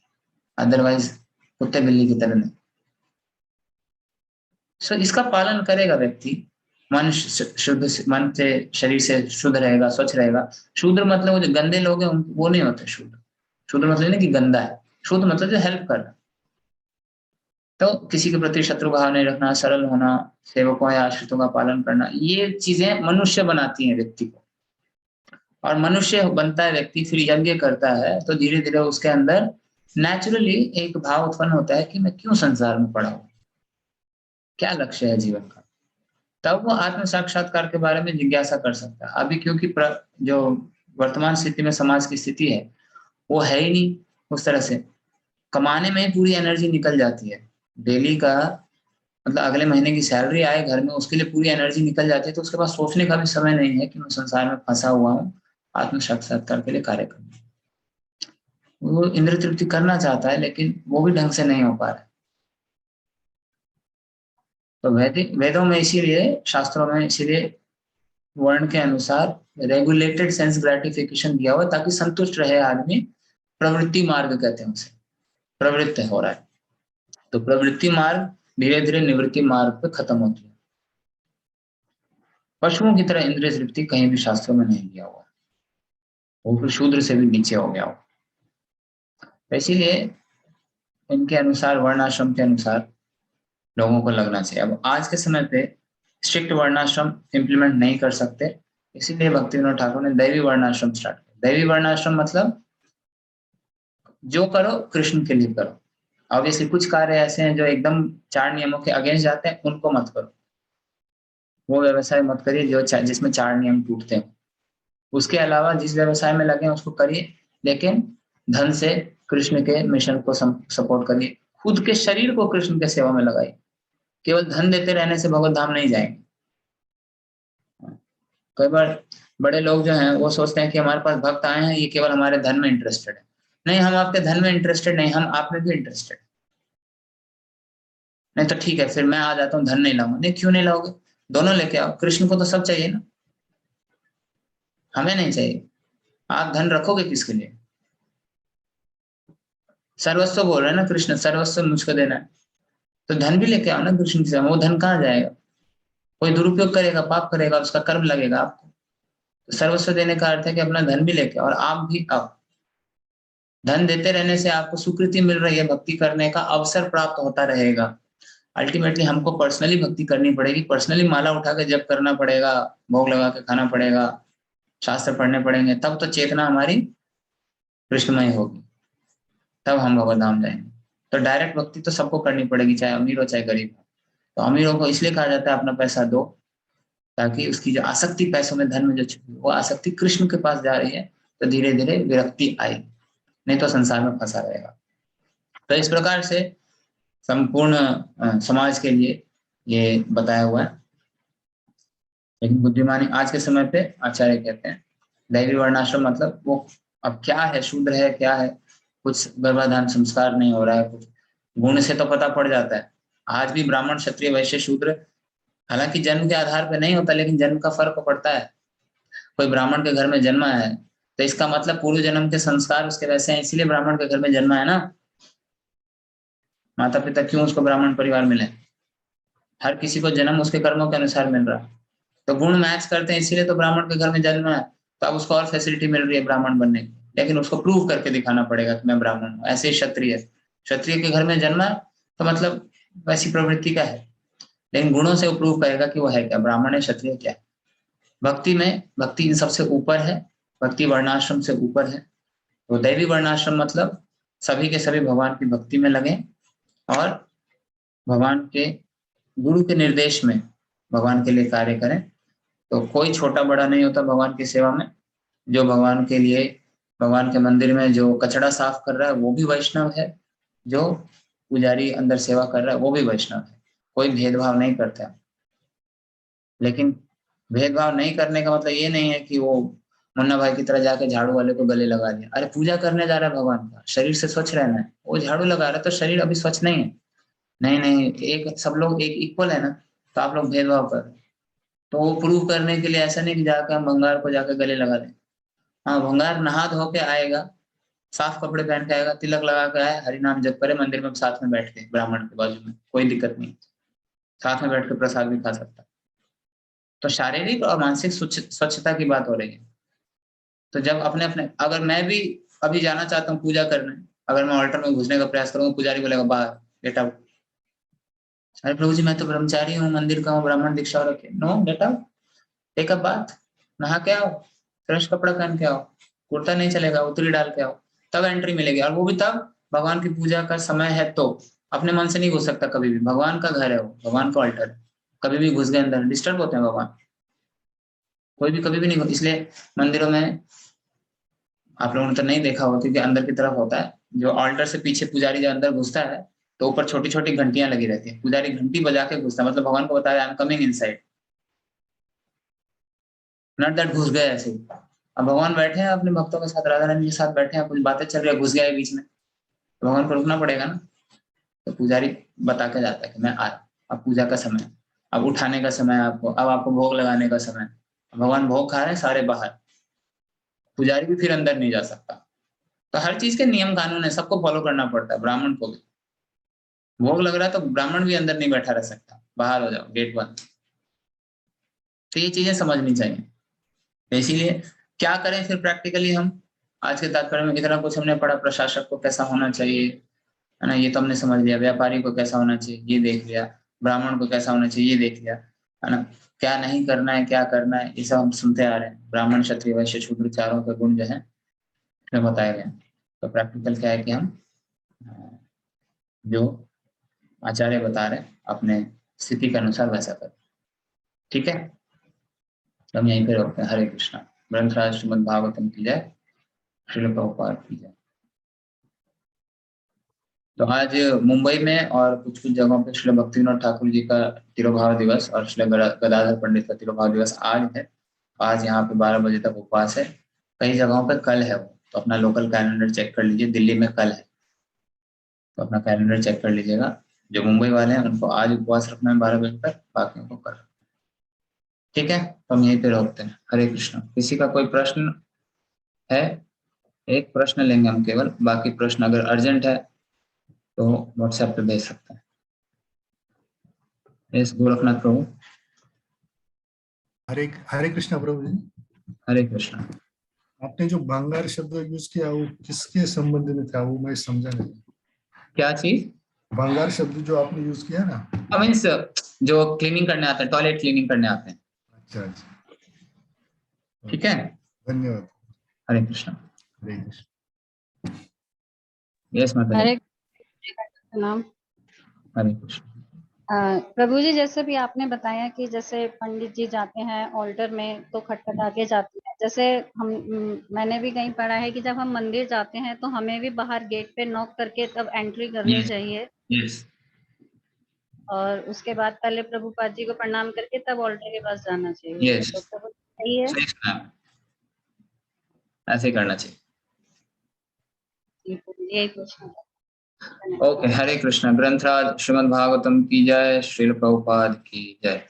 अदरवाइज कुत्ते बिल्ली की तरह नहीं। सो इसका पालन करेगा व्यक्ति, मन शुद्ध, मन से शरीर से शुद्ध रहेगा, स्वच्छ रहेगा। शूद्र मतलब वो जो गंदे लोग हैं वो नहीं होते शूद्र। शूद्र मतलब नहीं कि गंदा है, शुद्ध मतलब जो हेल्प कर रहा है। तो किसी के प्रति शत्रु भाव नहीं रखना, सरल होना, सेवकों या आश्रितों का पालन करना, ये चीजें मनुष्य बनाती हैं व्यक्ति को। और मनुष्य बनता है व्यक्ति, फिर यज्ञ करता है, तो धीरे धीरे उसके अंदर नेचुरली एक भाव उत्पन्न होता है कि मैं क्यों संसार में पड़ा हूं, क्या लक्ष्य है जीवन का। तब वो आत्म साक्षात्कार के बारे में जिज्ञासा कर सकता है। अभी क्योंकि जो वर्तमान स्थिति में समाज की स्थिति है वो है ही नहीं उस तरह से, कमाने में ही पूरी एनर्जी निकल जाती है। डेली का मतलब अगले महीने की सैलरी आए घर में, उसके लिए पूरी एनर्जी निकल जाती है, तो उसके पास सोचने का भी समय नहीं है कि मैं संसार में फंसा हुआ हूँ, आत्म साक्षात्कार के लिए कार्य करना। वो इंद्र तृप्ति करना चाहता है, लेकिन वो भी ढंग से नहीं हो पा रहा है। तो वेदों में इसीलिए, शास्त्रों में इसीलिए वर्ण के अनुसार रेगुलेटेड सेंस ग्रेटिफिकेशन दिया हुआ, ताकि संतुष्ट रहे आदमी। प्रवृत्ति मार्ग कहते हैं उसे, प्रवृत्त हो रहा है, तो प्रवृत्ति मार्ग धीरे धीरे निवृत्ति मार्ग पे खत्म होती है। पशुओं की तरह इंद्रिय तृप्ति कहीं भी शास्त्रों में नहीं दिया हुआ, वो फिर शूद्र से भी नीचे हो गया हो। इसीलिए इनके अनुसार, वर्णाश्रम के अनुसार लोगों को लगना चाहिए। अब आज के समय पे स्ट्रिक्ट वर्णाश्रम इम्प्लीमेंट नहीं कर सकते, इसीलिए भक्ति विनोद ठाकुर ने दैवी वर्णाश्रम स्टार्ट किया। दैवी वर्णाश्रम मतलब जो करो कृष्ण के लिए करो। ऑब्वियसली कुछ कार्य ऐसे हैं जो एकदम 4 नियमों के अगेंस्ट जाते हैं, उनको मत करो। वो व्यवसाय मत करिए जो जिसमें 4 नियम टूटते हैं। उसके अलावा जिस व्यवसाय में लगे उसको करिए, लेकिन धन से कृष्ण के मिशन को सपोर्ट करिए। खुद के शरीर को कृष्ण के सेवा में लगाइए। केवल धन देते रहने से भगवत धाम नहीं जाएंगे। कई बार बड़े लोग जो हैं वो सोचते हैं कि हमारे पास भक्त आए हैं, ये केवल हमारे धन में इंटरेस्टेड है। नहीं, हम आपके धन में इंटरेस्टेड नहीं, हम आप में भी इंटरेस्टेड। नहीं तो ठीक है, फिर मैं आ जाता हूँ, धन नहीं लाऊंगा। नहीं, क्यों नहीं लाओगे? दोनों लेके आओ। कृष्ण को तो सब चाहिए ना, हमें नहीं चाहिए। आप धन रखोगे किसके लिए? सर्वस्व बोल रहे हैं ना कृष्ण, सर्वस्व मुझको देना है, तो धन भी लेके आओ ना कृष्ण की सेवा। वो धन कहाँ जाएगा? कोई दुरुपयोग करेगा, पाप करेगा, उसका कर्म लगेगा आपको। तो सर्वस्व देने का अर्थ है कि अपना धन भी लेके और आप भी आओ। धन देते रहने से आपको स्वीकृति मिल रही है, भक्ति करने का अवसर प्राप्त होता रहेगा। अल्टीमेटली हमको पर्सनली भक्ति करनी पड़ेगी, पर्सनली माला उठा के जप करना पड़ेगा, भोग लगा के खाना पड़ेगा, शास्त्र पढ़ने पड़ेंगे, तब तो चेतना हमारी कृष्णमय होगी, तब हम भगवत धाम जाएंगे। तो डायरेक्ट भक्ति तो सबको करनी पड़ेगी, चाहे अमीर हो चाहे गरीब हो। तो अमीरों को इसलिए कहा जाता है अपना पैसा दो, ताकि उसकी जो आसक्ति पैसों में, धन में जो छुपी वो आसक्ति कृष्ण के पास जा रही है, तो धीरे धीरे विरक्ति आई, नहीं तो संसार में फंसा रहेगा। तो इस प्रकार से संपूर्ण समाज के लिए ये बताया हुआ है। लेकिन बुद्धिमानी आज के समय पे आचार्य कहते हैं दैवी वर्णाश्रम मतलब वो अब क्या है, शूद्र है क्या है, कुछ गर्भाधान संस्कार नहीं हो रहा है, कुछ गुण से तो पता पड़ जाता है। आज भी ब्राह्मण, क्षत्रिय, वैश्य, शूद्र, हालांकि जन्म के आधार पर नहीं होता, लेकिन जन्म का फर्क पड़ता है। कोई ब्राह्मण के घर में जन्मा है तो इसका मतलब पूर्व जन्म के संस्कार उसके वैसे हैं, इसीलिए ब्राह्मण के घर में जन्मा है ना। माता पिता क्यों उसको ब्राह्मण परिवार मिले? हर किसी को जन्म उसके कर्मों के अनुसार मिल रहा है, तो गुण मैच करते हैं, इसीलिए तो ब्राह्मण के घर में जन्म है, तो अब उसको और फैसिलिटी मिल रही है ब्राह्मण बनने की। लेकिन उसको प्रूव करके दिखाना पड़ेगा कि मैं ब्राह्मण हूँ। ऐसे ही क्षत्रिय, क्षत्रिय के घर में जन्मा है तो मतलब वैसी प्रवृत्ति का है, लेकिन गुणों से वो प्रूव करेगा कि वो है क्या, ब्राह्मण है, क्षत्रिय क्या है। भक्ति में, भक्ति इन सबसे ऊपर है, भक्ति वर्णाश्रम से ऊपर है। तो दैवी वर्णाश्रम मतलब सभी के सभी भगवान की भक्ति में लगे और भगवान के गुरु के निर्देश में भगवान के लिए कार्य करें। तो कोई छोटा बड़ा नहीं होता भगवान की सेवा में। जो भगवान के लिए, भगवान के मंदिर में जो कचड़ा साफ कर रहा है वो भी वैष्णव है, जो पुजारी अंदर सेवा कर रहा है वो भी वैष्णव है। कोई भेदभाव नहीं करता। लेकिन भेदभाव नहीं करने का मतलब ये नहीं है कि वो मुन्ना भाई की तरह जाके झाड़ू वाले को गले लगा दिया। अरे पूजा करने जा रहा है भगवान का, शरीर से स्वच्छ रहना है, वो झाड़ू लगा रहा है तो शरीर अभी स्वच्छ नहीं है। नहीं नहीं, एक सब लोग एक इक्वल है ना, तो आप लोग भेदभाव कर। तो वो प्रूव करने के लिए ऐसा नहीं कि जाकर हम भंगार को जाकर गले लगा दें। हाँ, भंगार नहा धो के आएगा, साफ कपड़े पहन के आएगा, तिलक लगा के आए, हरि नाम जप करे, मंदिर में साथ में बैठ के ब्राह्मण के बाजू में, कोई दिक्कत नहीं, साथ में बैठ के प्रसाद भी खा सकता। तो शारीरिक और मानसिक स्वच्छता की बात हो रही है। तो जब अपने अपने, अगर मैं भी अभी जाना चाहता हूँ पूजा करने, अगर मैं ऑल्टर में घुसने का प्रयास करूंगा, पुजारी बोलेगा बाहर, गेट आउट। अरे प्रभु जी मैं तो ब्रह्मचारी हूँ, मंदिर का हूँ, ब्राह्मण दीक्षा रखे, no get out, take a bath, नहा के आओ, फ्रेश कपड़ा पहन के आओ, कुर्ता नहीं चलेगा, उतरी डाल के आओ, तब एंट्री मिलेगी। और वो भी तब भगवान की पूजा का समय है, तो अपने मन से नहीं घुस सकता कभी भी। भगवान का घर है वो, भगवान का ऑल्टर है, कभी भी घुस गए अंदर डिस्टर्ब होते हैं भगवान, कोई भी कभी भी नहीं। इसलिए मंदिरों में आप लोगों ने तो नहीं देखा होगा क्योंकि अंदर की तरफ होता है, जो ऑल्टर से पीछे पुजारी जब अंदर घुसता है तो ऊपर छोटी छोटी घंटियां लगी रहती है, पुजारी घंटी बजा के घुसता है, मतलब भगवान को बताया I am coming inside, not that घुस गए ऐसे। अब भगवान बैठे हैं अपने भक्तों के साथ, राधा रानी के साथ बैठे हैं, कुछ बातें चल रही है, घुस गए बीच में, तो भगवान को रुकना पड़ेगा ना। तो पुजारी बता के जाता है कि मैं आ रहा, अब पूजा का समय, अब उठाने का समय आपको, अब आपको भोग लगाने का समय। भगवान भोग खा रहे हैं, सारे बाहर, पुजारी भी फिर अंदर नहीं जा सकता। तो हर चीज के नियम कानून है, सबको फॉलो करना पड़ता है। ब्राह्मण को भी भोग लग रहा है तो ब्राह्मण भी अंदर नहीं बैठा रह सकता, बाहर हो जाओ, गेट बंद। तो ये चीजें समझनी चाहिए। तो इसीलिए क्या करें फिर प्रैक्टिकली हम, आज के तात्पर्य में इतना कुछ हमने पढ़ा, प्रशासक को कैसा होना चाहिए, है ना। ये तो हमने समझ लिया, व्यापारी को कैसा होना चाहिए ये देख लिया, ब्राह्मण को कैसा होना चाहिए ये देख लिया, है ना। क्या नहीं करना है, क्या करना है, ये सब हम सुनते आ रहे हैं। ब्राह्मण, क्षत्रिय, वैश्य, शूद्र चारों के गुण जो है इसमें बताए गए। तो प्रैक्टिकल क्या है कि हम जो आचार्य बता रहे हैं अपने स्थिति के अनुसार वैसा करें। ठीक है, तो हम यहीं पे रोकते हैं। हरे कृष्णा। ग्रंथराज श्रीमद् भागवतम की जय, श्रील प्रभुपाद की जय। तो आज मुंबई में और कुछ कुछ जगहों पे श्री भक्तिविनोद ठाकुर जी का तिरुभाव दिवस और श्री गदाधर पंडित का तिरुभाव दिवस आज है। आज यहाँ पे 12 बजे तक उपवास है। कई जगहों पे कल है वो, तो अपना लोकल कैलेंडर चेक कर लीजिए। दिल्ली में कल है, तो अपना कैलेंडर चेक कर लीजिएगा। जो मुंबई वाले हैं उनको आज उपवास रखना है 12 बजे तक, बाकियों को कल। ठीक है, तो हम यहीं पे रोकते हैं। हरे कृष्ण। किसी का कोई प्रश्न है? एक प्रश्न लेंगे हम केवल, बाकी प्रश्न अगर अर्जेंट है तो व्हाट्सएप पे भेज सकते हैं। यस गोरखनाथ प्रभु। हरे हरे कृष्णा प्रभु जी। हरे कृष्णा। आपने जो भंगार शब्द यूज किया वो किसके संबंध में था, वो मैं समझा नहीं। क्या चीज? भंगार शब्द जो आपने यूज किया ना, मीन्स जो क्लीनिंग करने आते हैं, टॉयलेट क्लीनिंग करने आते हैं। अच्छा अच्छा, ठीक है, धन्यवाद। हरे कृष्णा। हरे कृष्ण। यस माता जी। हरे नाम। हरे कृष्ण। प्रभु जी, जैसे भी आपने बताया कि जैसे पंडित जी जाते हैं ऑल्टर में तो खटखटा के जाते हैं, जैसे मैंने भी कहीं पढ़ा है कि जब हम मंदिर जाते हैं तो हमें भी बाहर गेट पे नॉक करके तब एंट्री करनी चाहिए। यस। और उसके बाद पहले प्रभुपाद जी को प्रणाम करके तब ऑल्टर के पास जाना चाहिए। यस, तो प्रभु सही है, ऐसे करना चाहिए। यही पूछना था। ओके, हरे कृष्णा। ग्रंथराज श्रीमद् भागवतम की जय, श्रील प्रभुपाद की जय।